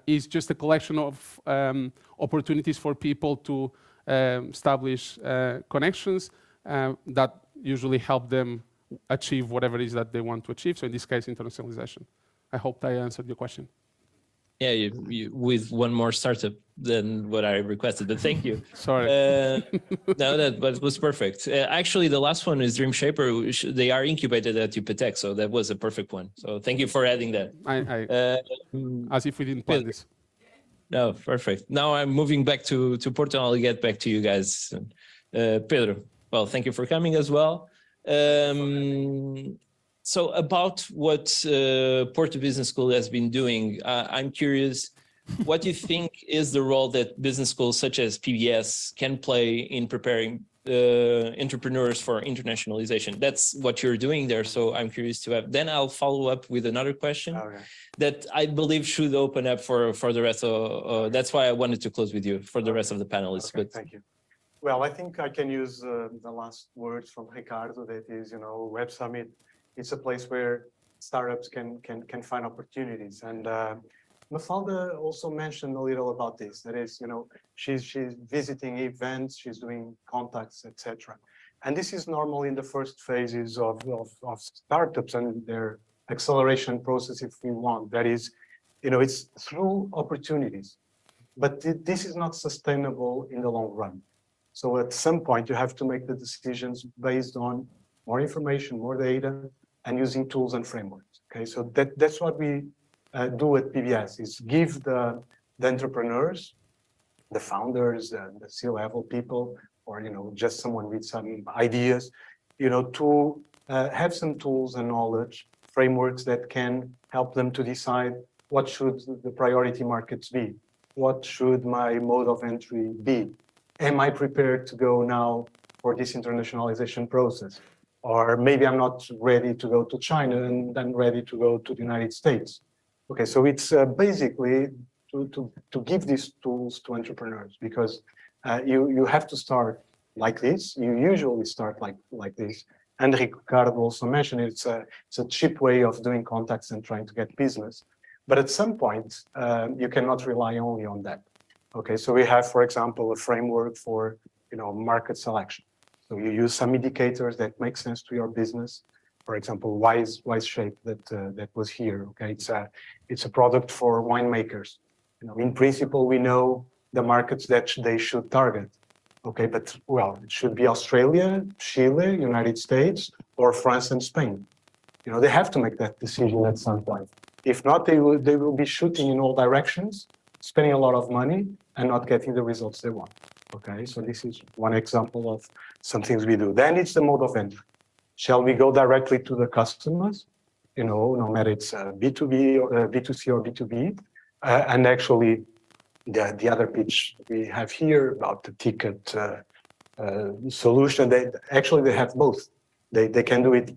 is just a collection of opportunities for people to establish connections that usually help them achieve whatever it is that they want to achieve. So in this case, internationalization. I hope I answered your question. Yeah, you with one more startup than what I requested, but thank you. Sorry. No, that was perfect. Actually, the last one is Dream Shaper. They are incubated at UPTech, so that was a perfect one. So thank you for adding that. As if we didn't plan this. No, perfect. Now I'm moving back to Portugal. I'll get back to you guys. Pedro, well, thank you for coming as well. So about what Porto Business School has been doing, I'm curious, what do you think is the role that business schools such as PBS can play in preparing entrepreneurs for internationalization? That's what you're doing there, so I'm curious to have. Then I'll follow up with another question that I believe should open up for the rest of, that's why I wanted to close with you, for the rest of the panelists. Okay, thank you. Well, I think I can use the last words from Ricardo, that is, Web Summit. It's a place where startups can find opportunities. And Mafalda also mentioned a little about this. That is, she's visiting events, she's doing contacts, etc. And this is normally in the first phases of startups and their acceleration process, if we want. That is, it's through opportunities. But this is not sustainable in the long run. So at some point, you have to make the decisions based on more information, more data, and using tools and frameworks. Okay, so that's what we do at PBS, is give the entrepreneurs, the founders, the C-level people, or just someone with some ideas, to have some tools and knowledge, frameworks that can help them to decide what should the priority markets be, what should my mode of entry be. Am I prepared to go now for this internationalization process? Or maybe I'm not ready to go to China and then ready to go to the United States. Okay, so it's basically to give these tools to entrepreneurs, because you have to start like this. You usually start like this. And Ricardo also mentioned it's a cheap way of doing contacts and trying to get business. But at some point, you cannot rely only on that. Okay, so we have, for example, a framework for market selection. So you use some indicators that make sense to your business. For example, Wise Shape that was here. Okay, it's a product for winemakers. In principle, we know the markets that they should target. Okay, but well, it should be Australia, Chile, United States, or France and Spain. You know, they have to make that decision at some point. If not, they will be shooting in all directions, spending a lot of money and not getting the results they want. Okay, so this is one example of some things we do. Then it's the mode of entry. Shall we go directly to the customers? You know, no matter it's B2B, or B2C or B2B, and actually the other pitch we have here about the ticket solution, they have both. They can do it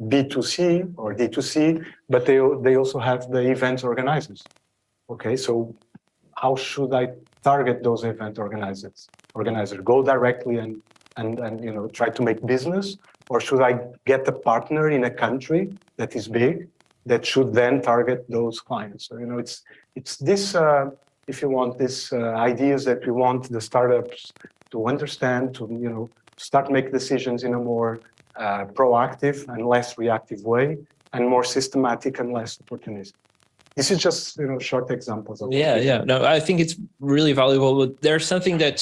B2C or D2C, but they also have the event organizers. Okay, so how should I target those event organizers? Go directly and you know, try to make business, or should I get a partner in a country that is big that should then target those clients? So you know, it's this if you want, this ideas that we want the startups to understand, to you know, start make decisions in a more proactive and less reactive way, and more systematic and less opportunistic. This is just, you know, short examples of No, I think it's really valuable. But there's something that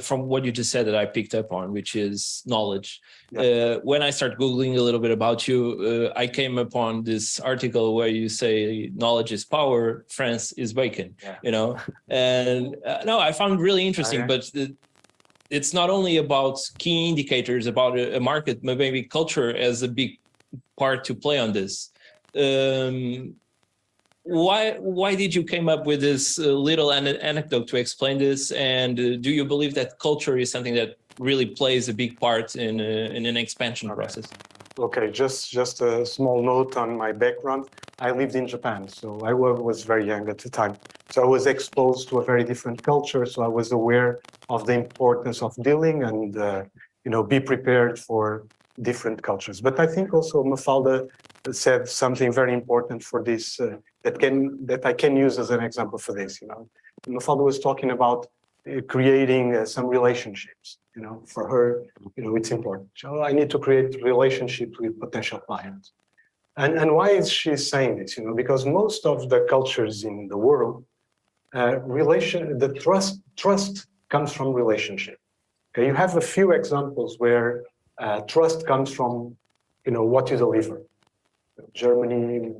from what you just said that I picked up on, which is knowledge. When I start Googling a little bit about you, I came upon this article where you say knowledge is power, France is bacon, you know, and no, I found it really interesting, but it's not only about key indicators about a market, but maybe culture as a big part to play on this. Why did you came up with this little anecdote to explain this? And do you believe that culture is something that really plays a big part in an expansion process? Okay, just a small note on my background. I lived in Japan, so I was very young at the time. So I was exposed to a very different culture. So I was aware of the importance of dealing and you know, be prepared for different cultures. But I think also Mafalda said something very important for this that I can use as an example for this. You know, Mafalda was talking about creating some relationships. You know, for her, you know, it's important. So I need to create relationships with potential clients. And why is she saying this? You know, because most of the cultures in the world, trust comes from relationship. Okay, you have a few examples where trust comes from, you know, what you deliver. Germany,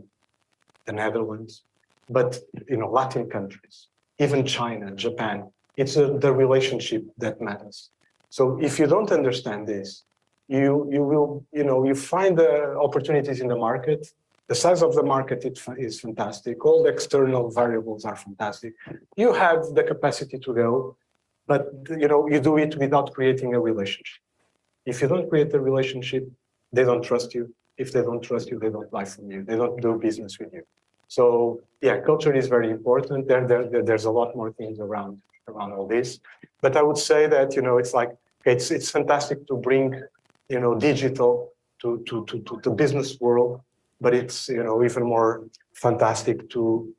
the Netherlands, but you know, Latin countries, even China, Japan. It's the relationship that matters. So if you don't understand this, you will, you know, you find the opportunities in the market. The size of the market is fantastic. All the external variables are fantastic. You have the capacity to go, but you know, you do it without creating a relationship. If you don't create a relationship, they don't trust you. If they don't trust you, they don't buy from you. They don't do business with you. So yeah, culture is very important. There's a lot more things around all this. But I would say that, you know, it's like, it's fantastic to bring, you know, digital to business world, but it's, you know, even more fantastic to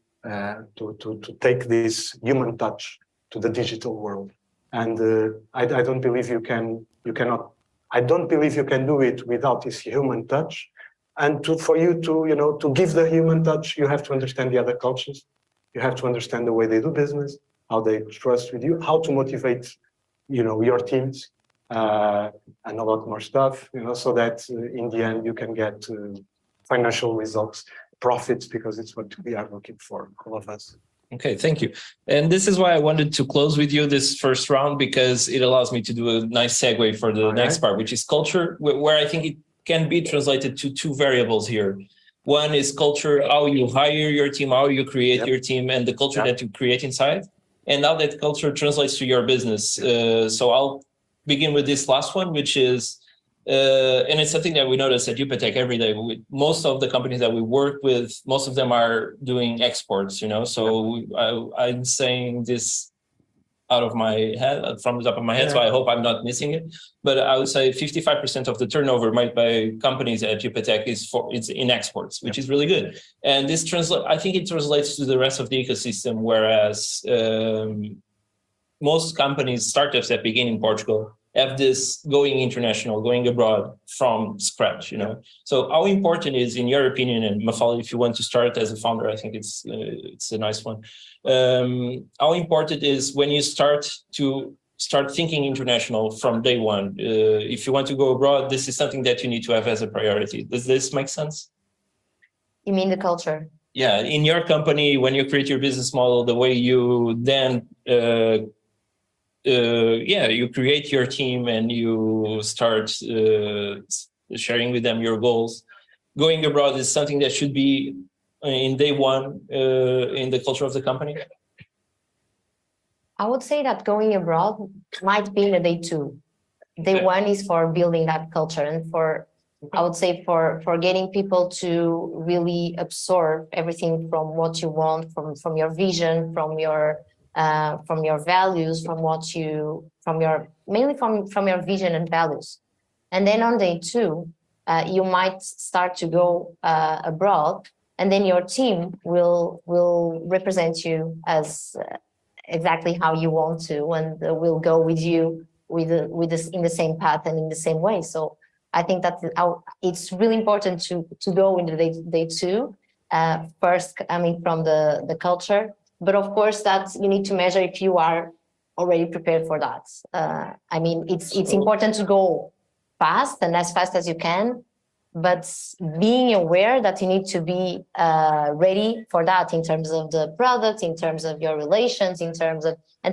take this human touch to the digital world. And I don't believe you cannot. I don't believe you can do it without this human touch. And for you to, you know, to give the human touch, you have to understand the other cultures. You have to understand the way they do business, how they trust with you, how to motivate, you know, your teams, and a lot more stuff, you know, so that in the end you can get financial results, profits, because it's what we are looking for, all of us. Okay, thank you. And this is why I wanted to close with you this first round, because it allows me to do a nice segue for the next part, which is culture, where I think it can be translated to two variables here. One is culture, how you hire your team, how you create your team, and the culture that you create inside. And how that culture translates to your business. So I'll begin with this last one, which is, and it's something that we notice at UPTech every day. Most of the companies that we work with, most of them are doing exports, you know. So I'm saying this out of my head, from the top of my head, so I hope I'm not missing it. But I would say 55% of the turnover made by companies at UPTech it's in exports, which is really good. And this I think it translates to the rest of the ecosystem, whereas most companies, startups that begin in Portugal, have this going international, going abroad from scratch, you know? So how important is, in your opinion, and Mafalda, if you want to start as a founder, I think it's a nice one. How important is when you start thinking international from day one? If you want to go abroad, this is something that you need to have as a priority. Does this make sense? You mean the culture? Yeah, in your company, when you create your business model, the way you then you create your team and you start sharing with them your goals. Going abroad is something that should be in day one in the culture of the company. I would say that going abroad might be in a day two. Day one is for building that culture and I would say for getting people to really absorb everything from what you want, from your vision, from your values, mainly from your vision and values. And then on day two, you might start to go abroad, and then your team will represent you as exactly how you want to, and will go with you with this in the same path and in the same way. So I think that it's really important to go into day two, first coming from the culture. But of course, that you need to measure if you are already prepared for that. I mean, it's important to go fast and as fast as you can, but being aware that you need to be ready for that in terms of the product, in terms of your relations, and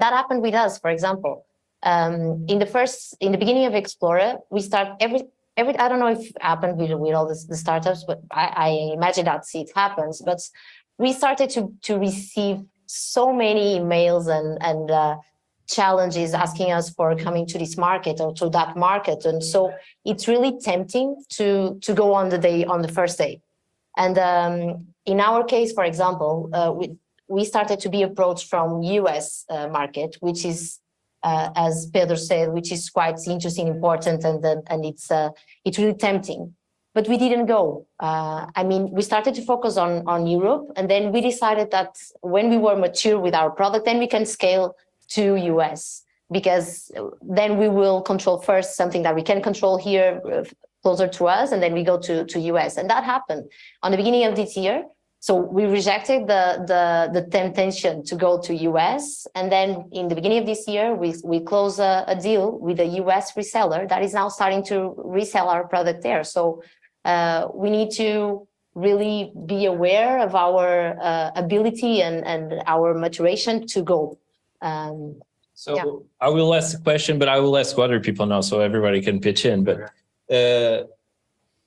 that happened with us, for example. In the beginning of Explorer, we start every I don't know if it happened with all the startups, but I imagine that it happens. But we started to receive so many emails and challenges asking us for coming to this market or to that market, and so it's really tempting to go on the first day. And in our case, for example, we started to be approached from US market, which is as Pedro said, which is quite interesting, important, and it's really tempting. But we didn't go. I mean, we started to focus on Europe, and then we decided that when we were mature with our product, then we can scale to US, because then we will control first something that we can control here closer to us, and then we go to US. And that happened on the beginning of this year. So we rejected the temptation to go to US, and then in the beginning of this year, we closed a deal with a US reseller that is now starting to resell our product there. So we need to really be aware of our ability and our maturation to go. I will ask the question, but I will ask other people now, so everybody can pitch in. But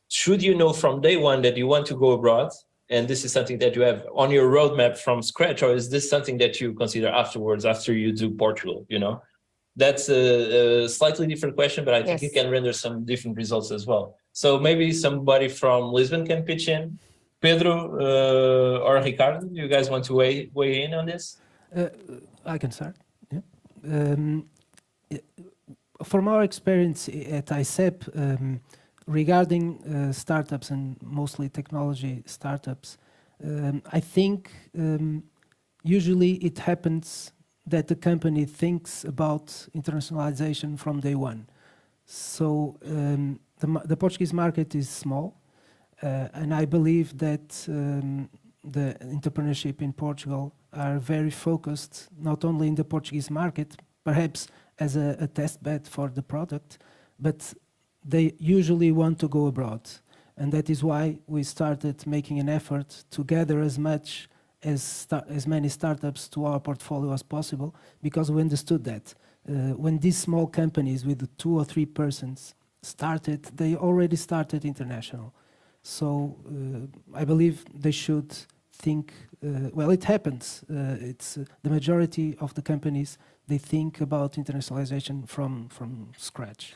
should you know from day one that you want to go abroad, and this is something that you have on your roadmap from scratch, or is this something that you consider afterwards, after you do Portugal? You know, that's a slightly different question, but I think it can render some different results as well. So maybe somebody from Lisbon can pitch in. Pedro or Ricardo, you guys want to weigh in on this? I can start. Yeah. From our experience at ICEP, regarding startups and mostly technology startups, I think usually it happens that the company thinks about internationalization from day one. So the Portuguese market is small, and I believe that the entrepreneurship in Portugal are very focused not only in the Portuguese market, perhaps as a test bed for the product, but they usually want to go abroad. And that is why we started making an effort to gather as many startups to our portfolio as possible, because we understood that when these small companies with 2 or 3 persons started, they already started international. So I believe they should think, well, it happens. It's the majority of the companies, they think about internationalization from scratch.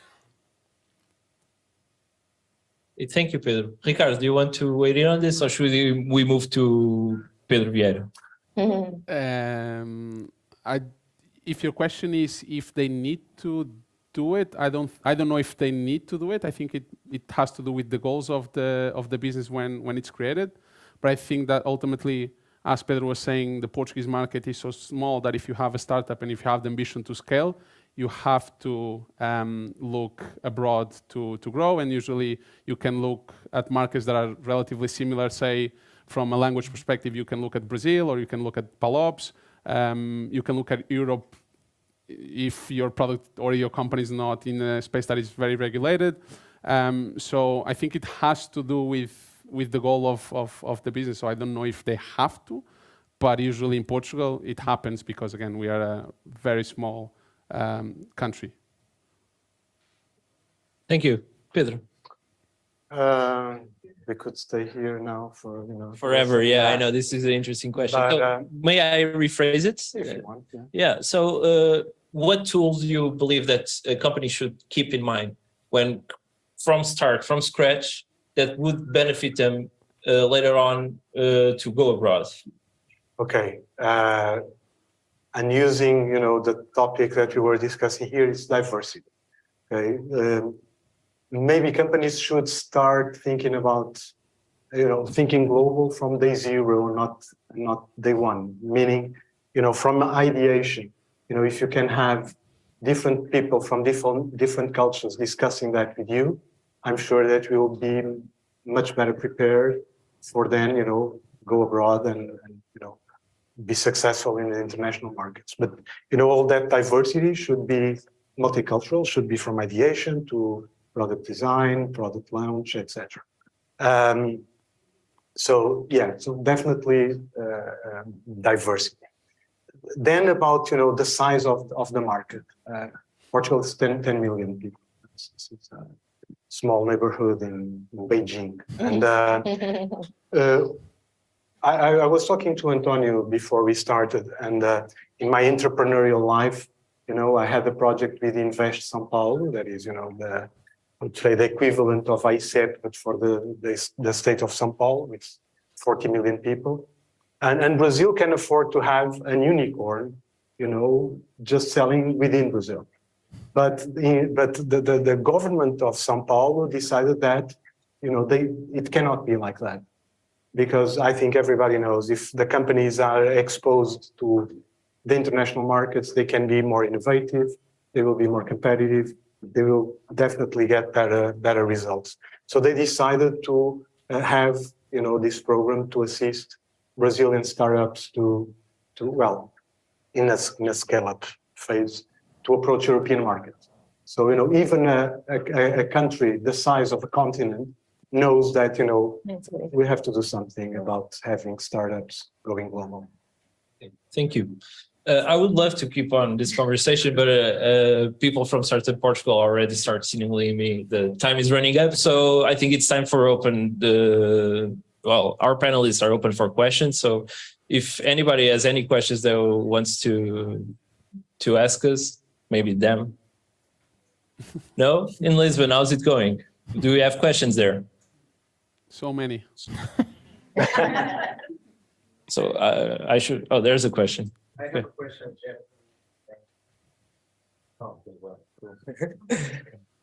Thank you, Pedro. Ricardo, do you want to weigh in on this, or should we move to Pedro Vieira? If your question is if they need to do it, I don't know if they need to do it. I think it has to do with the goals of the business when it's created. But I think that ultimately, as Pedro was saying, the Portuguese market is so small that if you have a startup and if you have the ambition to scale, you have to look abroad to grow, and usually you can look at markets that are relatively similar. Say, from a language perspective, you can look at Brazil, or you can look at Palops. You can look at Europe if your product or your company is not in a space that is very regulated. So I think it has to do with the goal of the business. So I don't know if they have to, but usually in Portugal it happens because, again, we are a very small country. Thank you, Pedro. We could stay here now for, you know, Forever, yeah, I know this is an interesting question. But, So, may I rephrase it? if you want, yeah. Yeah. So, what tools do you believe that a company should keep in mind when from scratch, that would benefit them later on to go abroad? Okay, and using, you know, the topic that we were discussing here is diversity. Okay, maybe companies should start thinking about, you know, thinking global from day zero, not day one. Meaning, you know, from ideation. You know, if you can have different people from different cultures discussing that with you, I'm sure that we will be much better prepared for then, you know, go abroad and you know, be successful in the international markets. But, you know, all that diversity should be multicultural, should be from ideation to product design, product launch, etc. So yeah, so definitely diversity. Then about, you know, the size of the market. Portugal is 10 million people. It's a small neighborhood in Beijing. And I was talking to Antonio before we started, and in my entrepreneurial life, you know, I had a project with Invest São Paulo, that is, you know, I would say the equivalent of ICEP, but for the state of São Paulo, with 40 million people. And Brazil can afford to have an unicorn, you know, just selling within Brazil. But the government of São Paulo decided that, you know, it cannot be like that. Because I think everybody knows if the companies are exposed to the international markets, they can be more innovative, they will be more competitive, they will definitely get better results. So they decided to have, you know, this program to assist Brazilian startups to well, in a scale-up phase, to approach European markets. So, you know, even a country the size of a continent knows that, you know, we have to do something about having startups going global. Thank you. I would love to keep on this conversation, but people from Startup Portugal already start signaling me the time is running up. So I think it's time for our panelists are open for questions. So if anybody has any questions that wants to ask us, maybe them. No? In Lisbon, how's it going? Do we have questions there? So many. So I should, there's a question. I have a question, Jeff.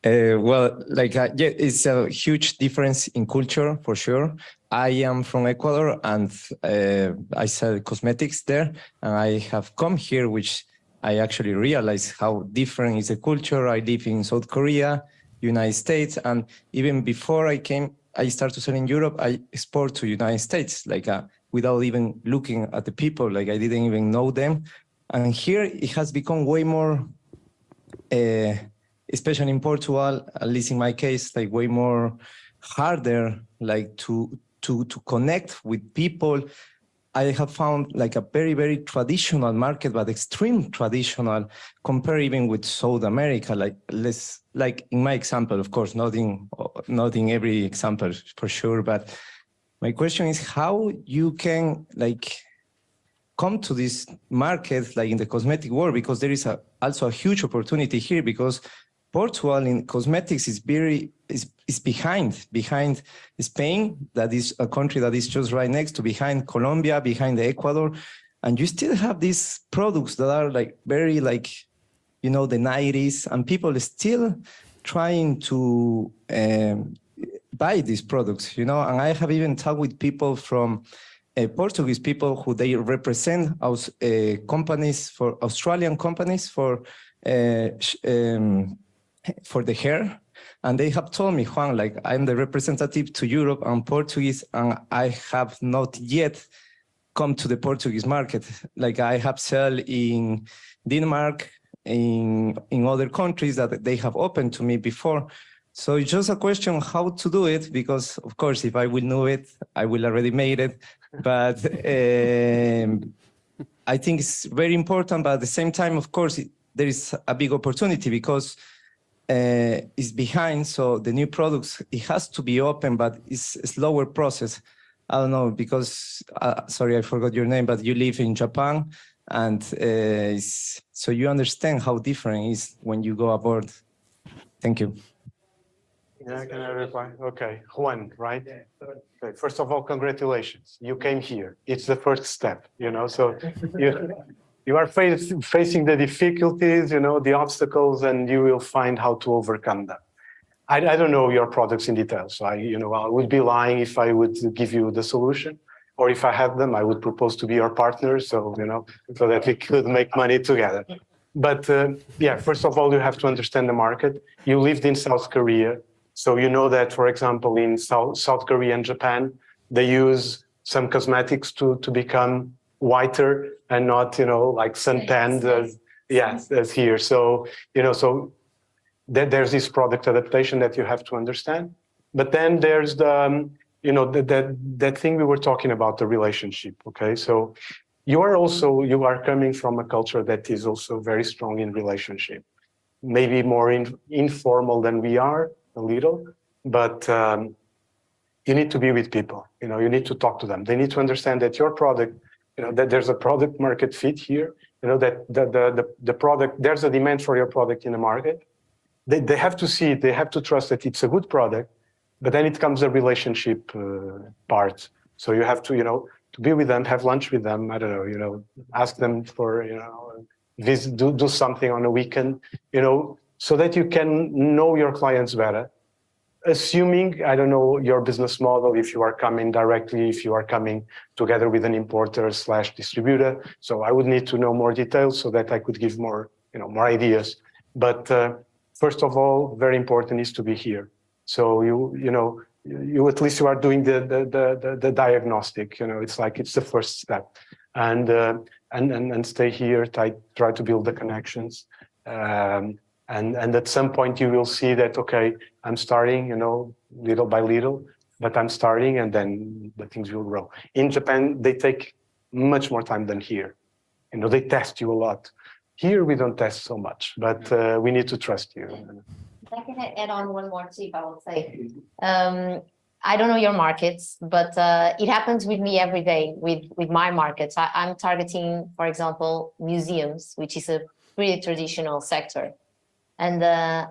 It's a huge difference in culture for sure. I am from Ecuador, and I sell cosmetics there, and I have come here, which I actually realized how different is the culture. I live in South Korea, United States, and even before I came, I started to sell in Europe. I export to United States, without even looking at the people, I didn't even know them. And here it has become way more, especially in Portugal, at least in my case, way more harder, to connect with people. I have found a very, very traditional market, but extreme traditional, compared even with South America, less, in my example, of course, not in every example for sure, but my question is how you can come to this market in the cosmetic world, because there is also a huge opportunity here, because Portugal in cosmetics is behind Spain, that is a country that is just right next to, behind Colombia, behind Ecuador, and you still have these products that are very the 90s, and people are still trying to buy these products, and I have even talked with people from Portuguese people who they represent companies, for Australian companies for for the hair. And they have told me, Juan, like I'm the representative to Europe and Portuguese, and I have not yet come to the Portuguese market. Like I have sell in Denmark, in other countries that they have opened to me before. So it's just a question how to do it, because of course, if I will know it, I will already made it. But I think it's very important, but at the same time, of course, there is a big opportunity because it's behind. So the new products, it has to be open, but it's a slower process. I don't know, because, sorry, I forgot your name, but you live in Japan. And so you understand how different it is when you go abroad. Thank you. Yeah, can I reply? Okay, Juan, right? Okay. First of all, congratulations. You came here. It's the first step, you know, so you are facing the difficulties, you know, the obstacles, and you will find how to overcome them. I don't know your products in detail, so I would be lying if I would give you the solution, or if I have them, I would propose to be your partner, so, you know, so that we could make money together. But yeah, first of all, you have to understand the market. You lived in South Korea. So you know that, for example, in South Korea and Japan, they use some cosmetics to become whiter and not, you know, like suntanned as here. So, you know, so there's this product adaptation that you have to understand. But then there's the, you know, that thing we were talking about, the relationship. Okay, so you are coming from a culture that is also very strong in relationship, maybe more informal than we are. A little, but you need to be with people, you know, you need to talk to them. They need to understand that your product, you know, that there's a product market fit here, you know, that the product, there's a demand for your product in the market. They have to see it, they have to trust that it's a good product, but then it comes a relationship part. So you have to, you know, to be with them, have lunch with them, I don't know, you know, ask them for, you know, do something on a weekend, you know, so that you can know your clients better. Assuming, I don't know, your business model, if you are coming directly, if you are coming together with an importer / distributor. So I would need to know more details so that I could give more, you know, more ideas. But first of all, very important is to be here. So you at least you are doing the diagnostic, you know, it's like, it's the first step. And stay here, try to build the connections. And at some point you will see that, okay, I'm starting, you know, little by little, but I'm starting, and then the things will grow. In Japan, they take much more time than here. You know, they test you a lot. Here, we don't test so much, but we need to trust you. I can add on one more tip, I would say. I don't know your markets, but it happens with me every day with my markets. I'm targeting, for example, museums, which is a pretty traditional sector. And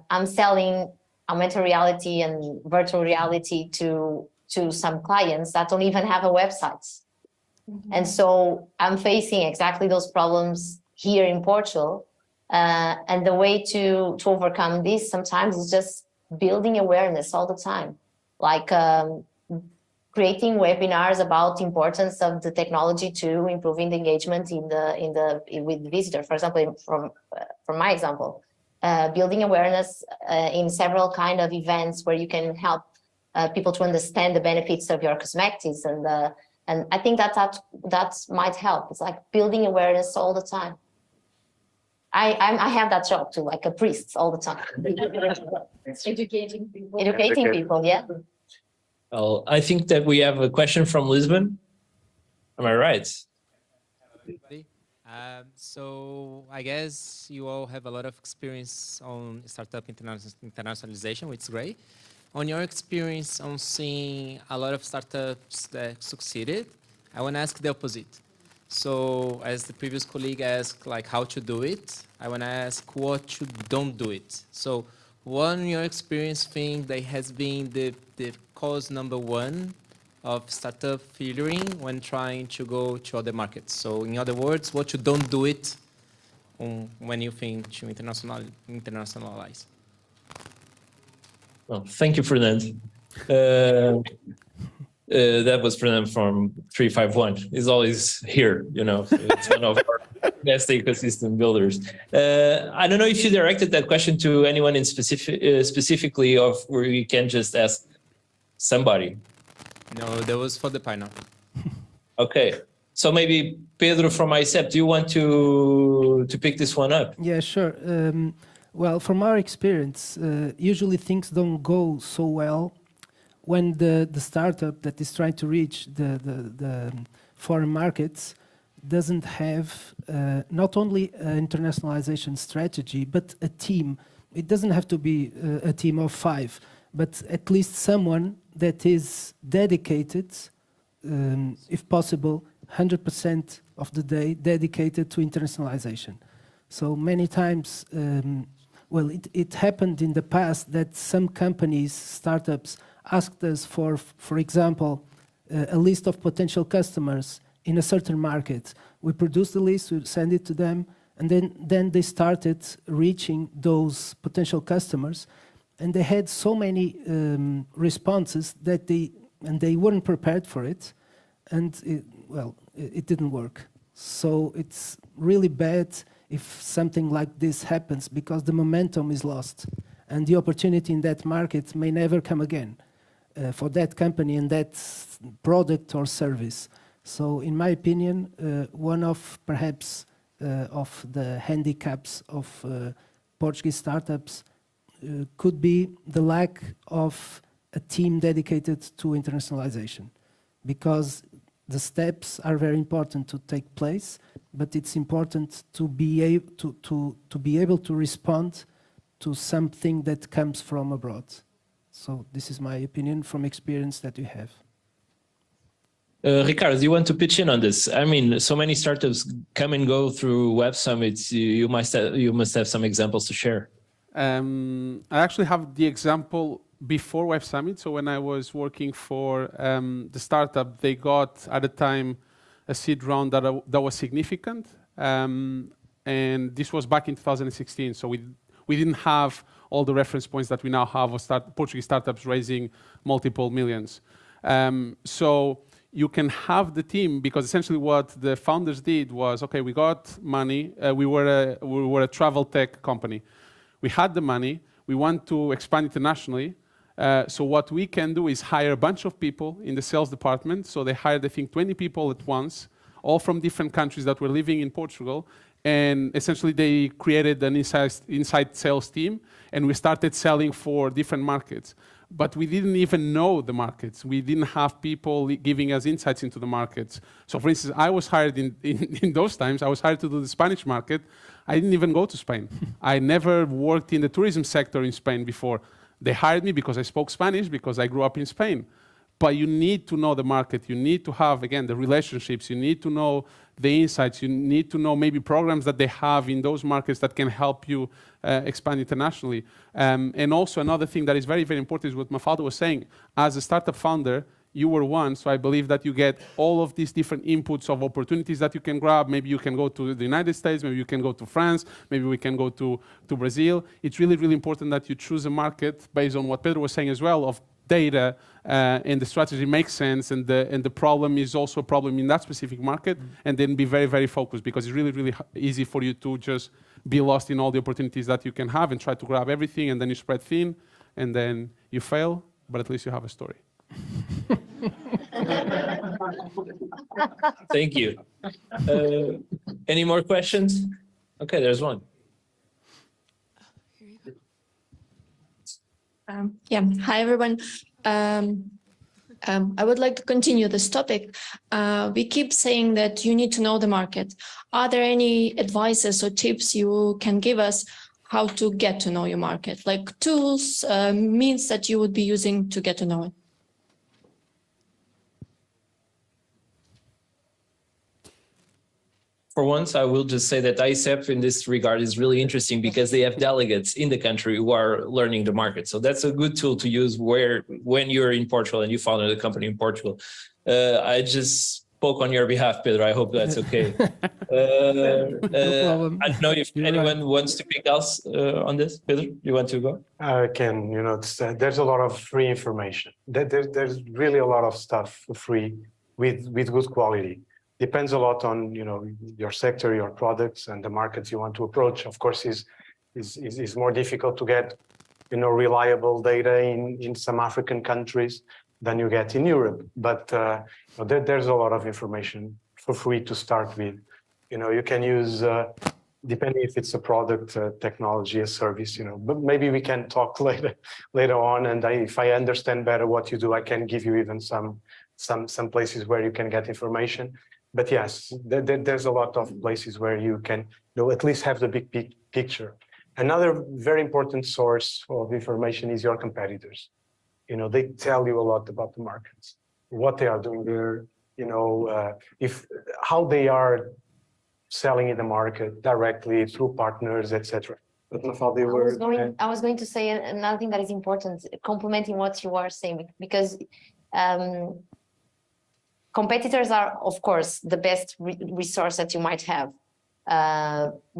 I'm selling augmented reality and virtual reality to some clients that don't even have a website. Mm-hmm. And so I'm facing exactly those problems here in Portugal. And the way to overcome this sometimes is just building awareness all the time. Like creating webinars about the importance of the technology to improving the engagement with the visitor. For example, from my example. Building awareness in several kind of events where you can help people to understand the benefits of your cosmetics, and I think that might help. It's like building awareness all the time. I have that job too, like a priest all the time. Educating people, yeah. Well, I think that we have a question from Lisbon. Am I right? So I guess you all have a lot of experience on startup internationalization, which is great. On your experience on seeing a lot of startups that succeeded, I want to ask the opposite. So as the previous colleague asked, like how to do it, I want to ask what you don't do it. So what in your experience think that has been the cause number one of startup failing when trying to go to other markets? So in other words, what you don't do it when you think to internationalize? Well, thank you, Fernando. That was Fernando from 351. He's always here, you know. It's one of our best ecosystem builders. I don't know if you directed that question to anyone in specifically, or you can just ask somebody. No, that was for the panel. Okay, so maybe Pedro from ICEP, do you want to pick this one up? Yeah, sure. Well, from our experience, usually things don't go so well when the startup that is trying to reach the foreign markets doesn't have not only an internationalization strategy, but a team. It doesn't have to be a team of 5, but at least someone that is dedicated, if possible, 100% of the day dedicated to internationalization. So many times, well, it happened in the past that some companies, startups, asked us for example, a list of potential customers in a certain market. We produced the list, we send it to them, and then they started reaching those potential customers, and they had so many responses that they weren't prepared for it, and it didn't work. So it's really bad if something like this happens, because the momentum is lost, and the opportunity in that market may never come again for that company and that product or service. So in my opinion, one of perhaps of the handicaps of Portuguese startups could be the lack of a team dedicated to internationalization, because the steps are very important to take place, but it's important to be able to respond to something that comes from abroad. So this is my opinion from experience that we have. Ricardo, do you want to pitch in on this? I mean, so many startups come and go through Web Summits. You must have some examples to share. I actually have the example before Web Summit. So when I was working for the startup, they got at the time a seed round that was significant, and this was back in 2016. So we didn't have all the reference points that we now have of Portuguese startups raising multiple millions. So you can have the team, because essentially what the founders did was, okay, we got money. We were a travel tech company. We had the money. We want to expand internationally. So what we can do is hire a bunch of people in the sales department. So they hired, I think, 20 people at once, all from different countries that were living in Portugal. And essentially they created an inside sales team, and we started selling for different markets. But we didn't even know the markets. We didn't have people giving us insights into the markets. So for instance, I was hired in those times, I was hired to do the Spanish market. I didn't even go to Spain. I never worked in the tourism sector in Spain before. They hired me because I spoke Spanish, because I grew up in Spain. But you need to know the market. You need to have, again, the relationships. You need to know the insights. You need to know maybe programs that they have in those markets that can help you expand internationally. And also another thing that is very, very important is what Mafalda was saying. As a startup founder, you were one, so I believe that you get all of these different inputs of opportunities that you can grab. Maybe you can go to the United States, maybe you can go to France, maybe we can go to Brazil. It's really, really important that you choose a market based on what Pedro was saying as well, of data, and the strategy makes sense, and the problem is also a problem in that specific market, and then be very, very focused, because it's really, really easy for you to just be lost in all the opportunities that you can have and try to grab everything, and then you spread thin, and then you fail, but at least you have a story. Thank you. Any more questions? Okay, there's one. Yeah, hi everyone. I would like to continue this topic. We keep saying that you need to know the market. Are there any advices or tips you can give us how to get to know your market, like tools, means that you would be using to get to know it? For once, I will just say that ICEP in this regard is really interesting, because they have delegates in the country who are learning the market. So that's a good tool to use when you're in Portugal and you founded a company in Portugal. I just spoke on your behalf, Pedro. I hope that's okay. No problem. I don't know if anyone wants to pick else on this. Pedro, you want to go? I can, there's a lot of free information. There's really a lot of stuff for free with good quality. depends a lot on, your sector, your products, and the markets you want to approach. Of course, is more difficult to get, reliable data in some African countries than you get in Europe. But there's a lot of information for free to start with. You can use, depending if it's a product, technology, a service, but maybe we can talk later on. And if I understand better what you do, I can give you even some places where you can get information. But yes, there's a lot of places where you can at least have the big picture. Another very important source of information is your competitors. They tell you a lot about the markets, what they are doing there, how they are selling in the market directly through partners, etc. I don't know how they were. I was going to say another thing that is important, complementing what you are saying, because competitors are, of course, the best resource that you might have,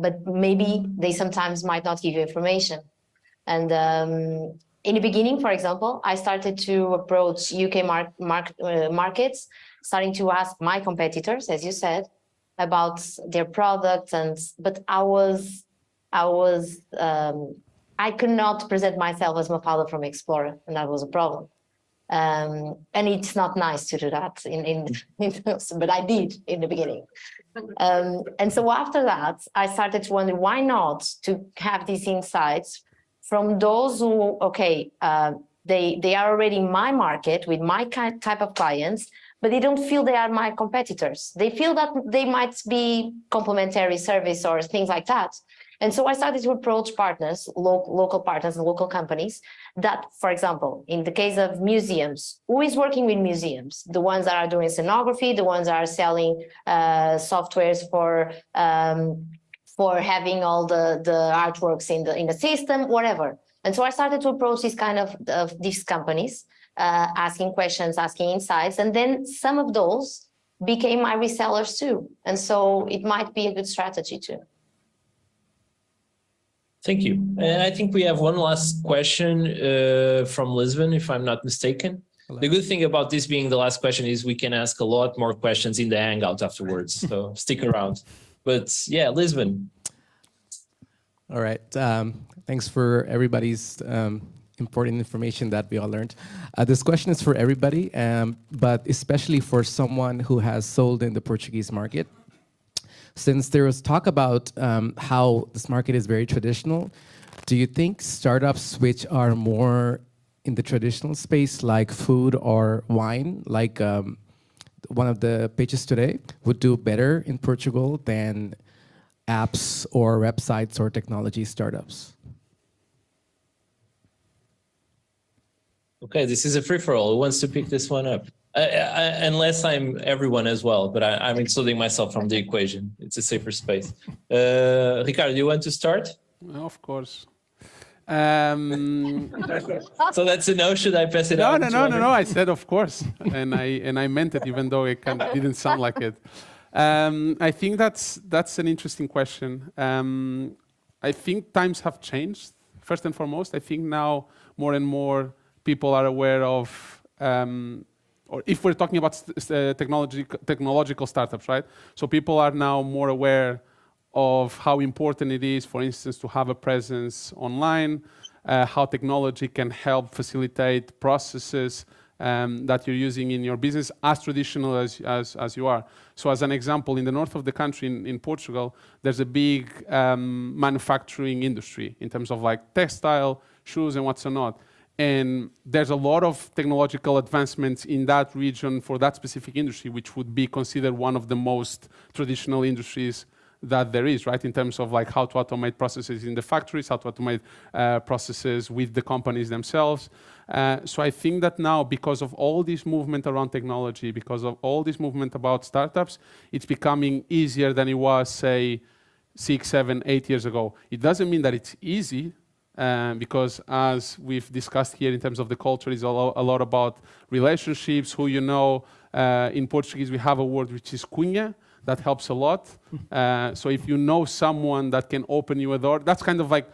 but maybe they sometimes might not give you information. And in the beginning, for example, I started to approach UK markets, starting to ask my competitors, as you said, about their products, but I could not present myself as Mafalda from Explorer, and that was a problem. And it's not nice to do that, but I did in the beginning. And so after that, I started to wonder why not to have these insights from those who, they are already in my market with my type of clients, but they don't feel they are my competitors. They feel that they might be complementary service or things like that. And so I started to approach partners, local partners and local companies that, for example, in the case of museums, who is working with museums? The ones that are doing scenography, the ones that are selling softwares for having all the artworks in the system, whatever. And so I started to approach these kind of these companies, asking questions, asking insights, and then some of those became my resellers too. And so it might be a good strategy too. Thank you. And I think we have one last question from Lisbon, if I'm not mistaken. Hello. The good thing about this being the last question is we can ask a lot more questions in the Hangout afterwards. So stick around. But yeah, Lisbon. All right. Thanks for everybody's important information that we all learned. This question is for everybody, but especially for someone who has sold in the Portuguese market. Since there was talk about how this market is very traditional, do you think startups which are more in the traditional space, like food or wine, like one of the pages today, would do better in Portugal than apps or websites or technology startups? Okay, this is a free-for-all. Who wants to pick this one up? Unless I'm everyone as well, but I'm excluding myself from the equation. It's a safer space. Ricardo, you want to start? Of course. So that's a no. Should I pass it on? No. I said of course, and I meant it, even though it didn't sound like it. I think that's an interesting question. I think times have changed. First and foremost, I think now more and more people are aware of. Or if we're talking about technological startups, right? So people are now more aware of how important it is, for instance, to have a presence online, how technology can help facilitate processes that you're using in your business, as traditional as you are. So as an example, in the north of the country, in Portugal, there's a big manufacturing industry in terms of like textile, shoes, and what's not. And there's a lot of technological advancements in that region for that specific industry, which would be considered one of the most traditional industries that there is, right? In terms of like how to automate processes in the factories, how to automate processes with the companies themselves. So I think that now, because of all this movement around technology, because of all this movement about startups, it's becoming easier than it was, say, 6, 7, 8 years ago. It doesn't mean that it's easy, because as we've discussed here in terms of the culture, is a lot about relationships, who you know. In Portuguese, we have a word which is cunha, that helps a lot. So if you know someone that can open you a door, that's kind of like,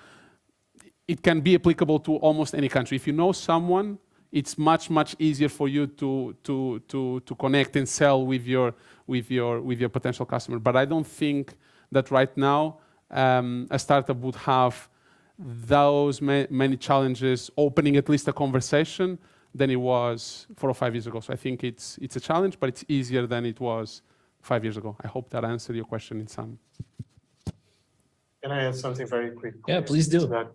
it can be applicable to almost any country. If you know someone, it's much easier for you to connect and sell with your potential customer. But I don't think that right now a startup would have those many challenges opening at least a conversation than it was 4 or 5 years ago. So I think it's a challenge, but it's easier than it was 5 years ago. I hope that answered your question in some. Can I add something very quick? Yeah, please do. That,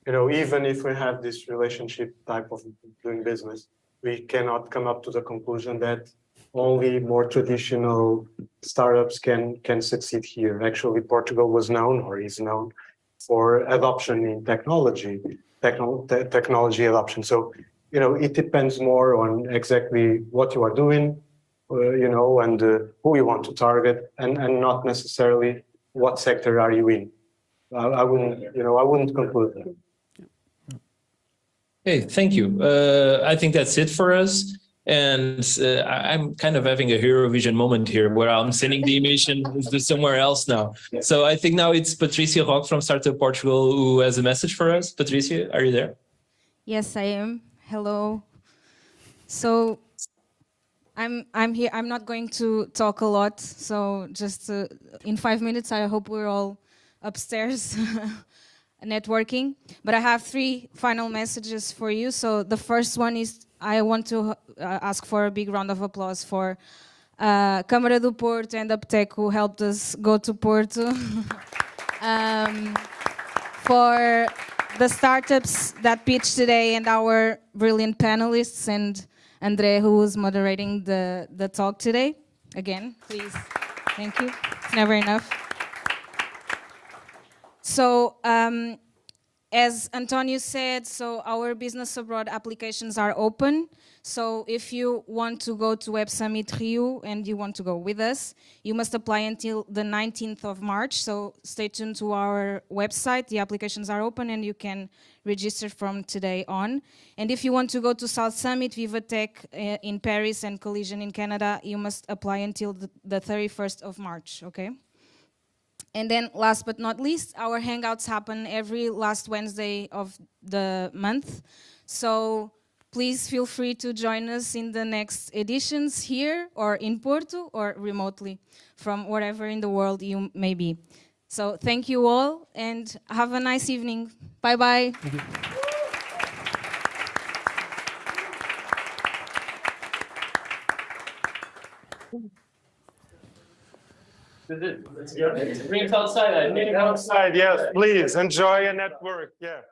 you know, even if we have this relationship type of doing business, we cannot come up to the conclusion that only more traditional startups can succeed here. Actually, Portugal was known or is known for adoption in technology adoption. So, you know, it depends more on exactly what you are doing, you know, and who you want to target, and not necessarily what sector are you in. I wouldn't conclude that. Hey, thank you. I think that's it for us. And I'm kind of having a Hero Vision moment here where I'm sending the emission to somewhere else now. So I think now it's Patricia Roque from Startup Portugal who has a message for us. Patricia, are you there? Yes, I am. Hello. So I'm here. I'm not going to talk a lot. So just in 5 minutes, I hope we're all upstairs networking. But I have 3 final messages for you. So the first one is I want to ask for a big round of applause for Câmara do Porto and Uptech who helped us go to Porto. For the startups that pitched today and our brilliant panelists and Andre who was moderating the talk today. Again, please, thank you. It's never enough. So as Antonio said, so our business abroad applications are open. So if you want to go to Web Summit Rio and you want to go with us, you must apply until the 19th of March. So stay tuned to our website. The applications are open and you can register from today on. And if you want to go to South Summit, Vivatech in Paris and Collision in Canada, you must apply until the 31st of March, okay? And then last but not least, our Hangouts happen every last Wednesday of the month. So please feel free to join us in the next editions here or in Porto or remotely from wherever in the world you may be. So thank you all and have a nice evening. Bye-bye. Let's bring it outside. Outside, yes, please enjoy and network. Yeah.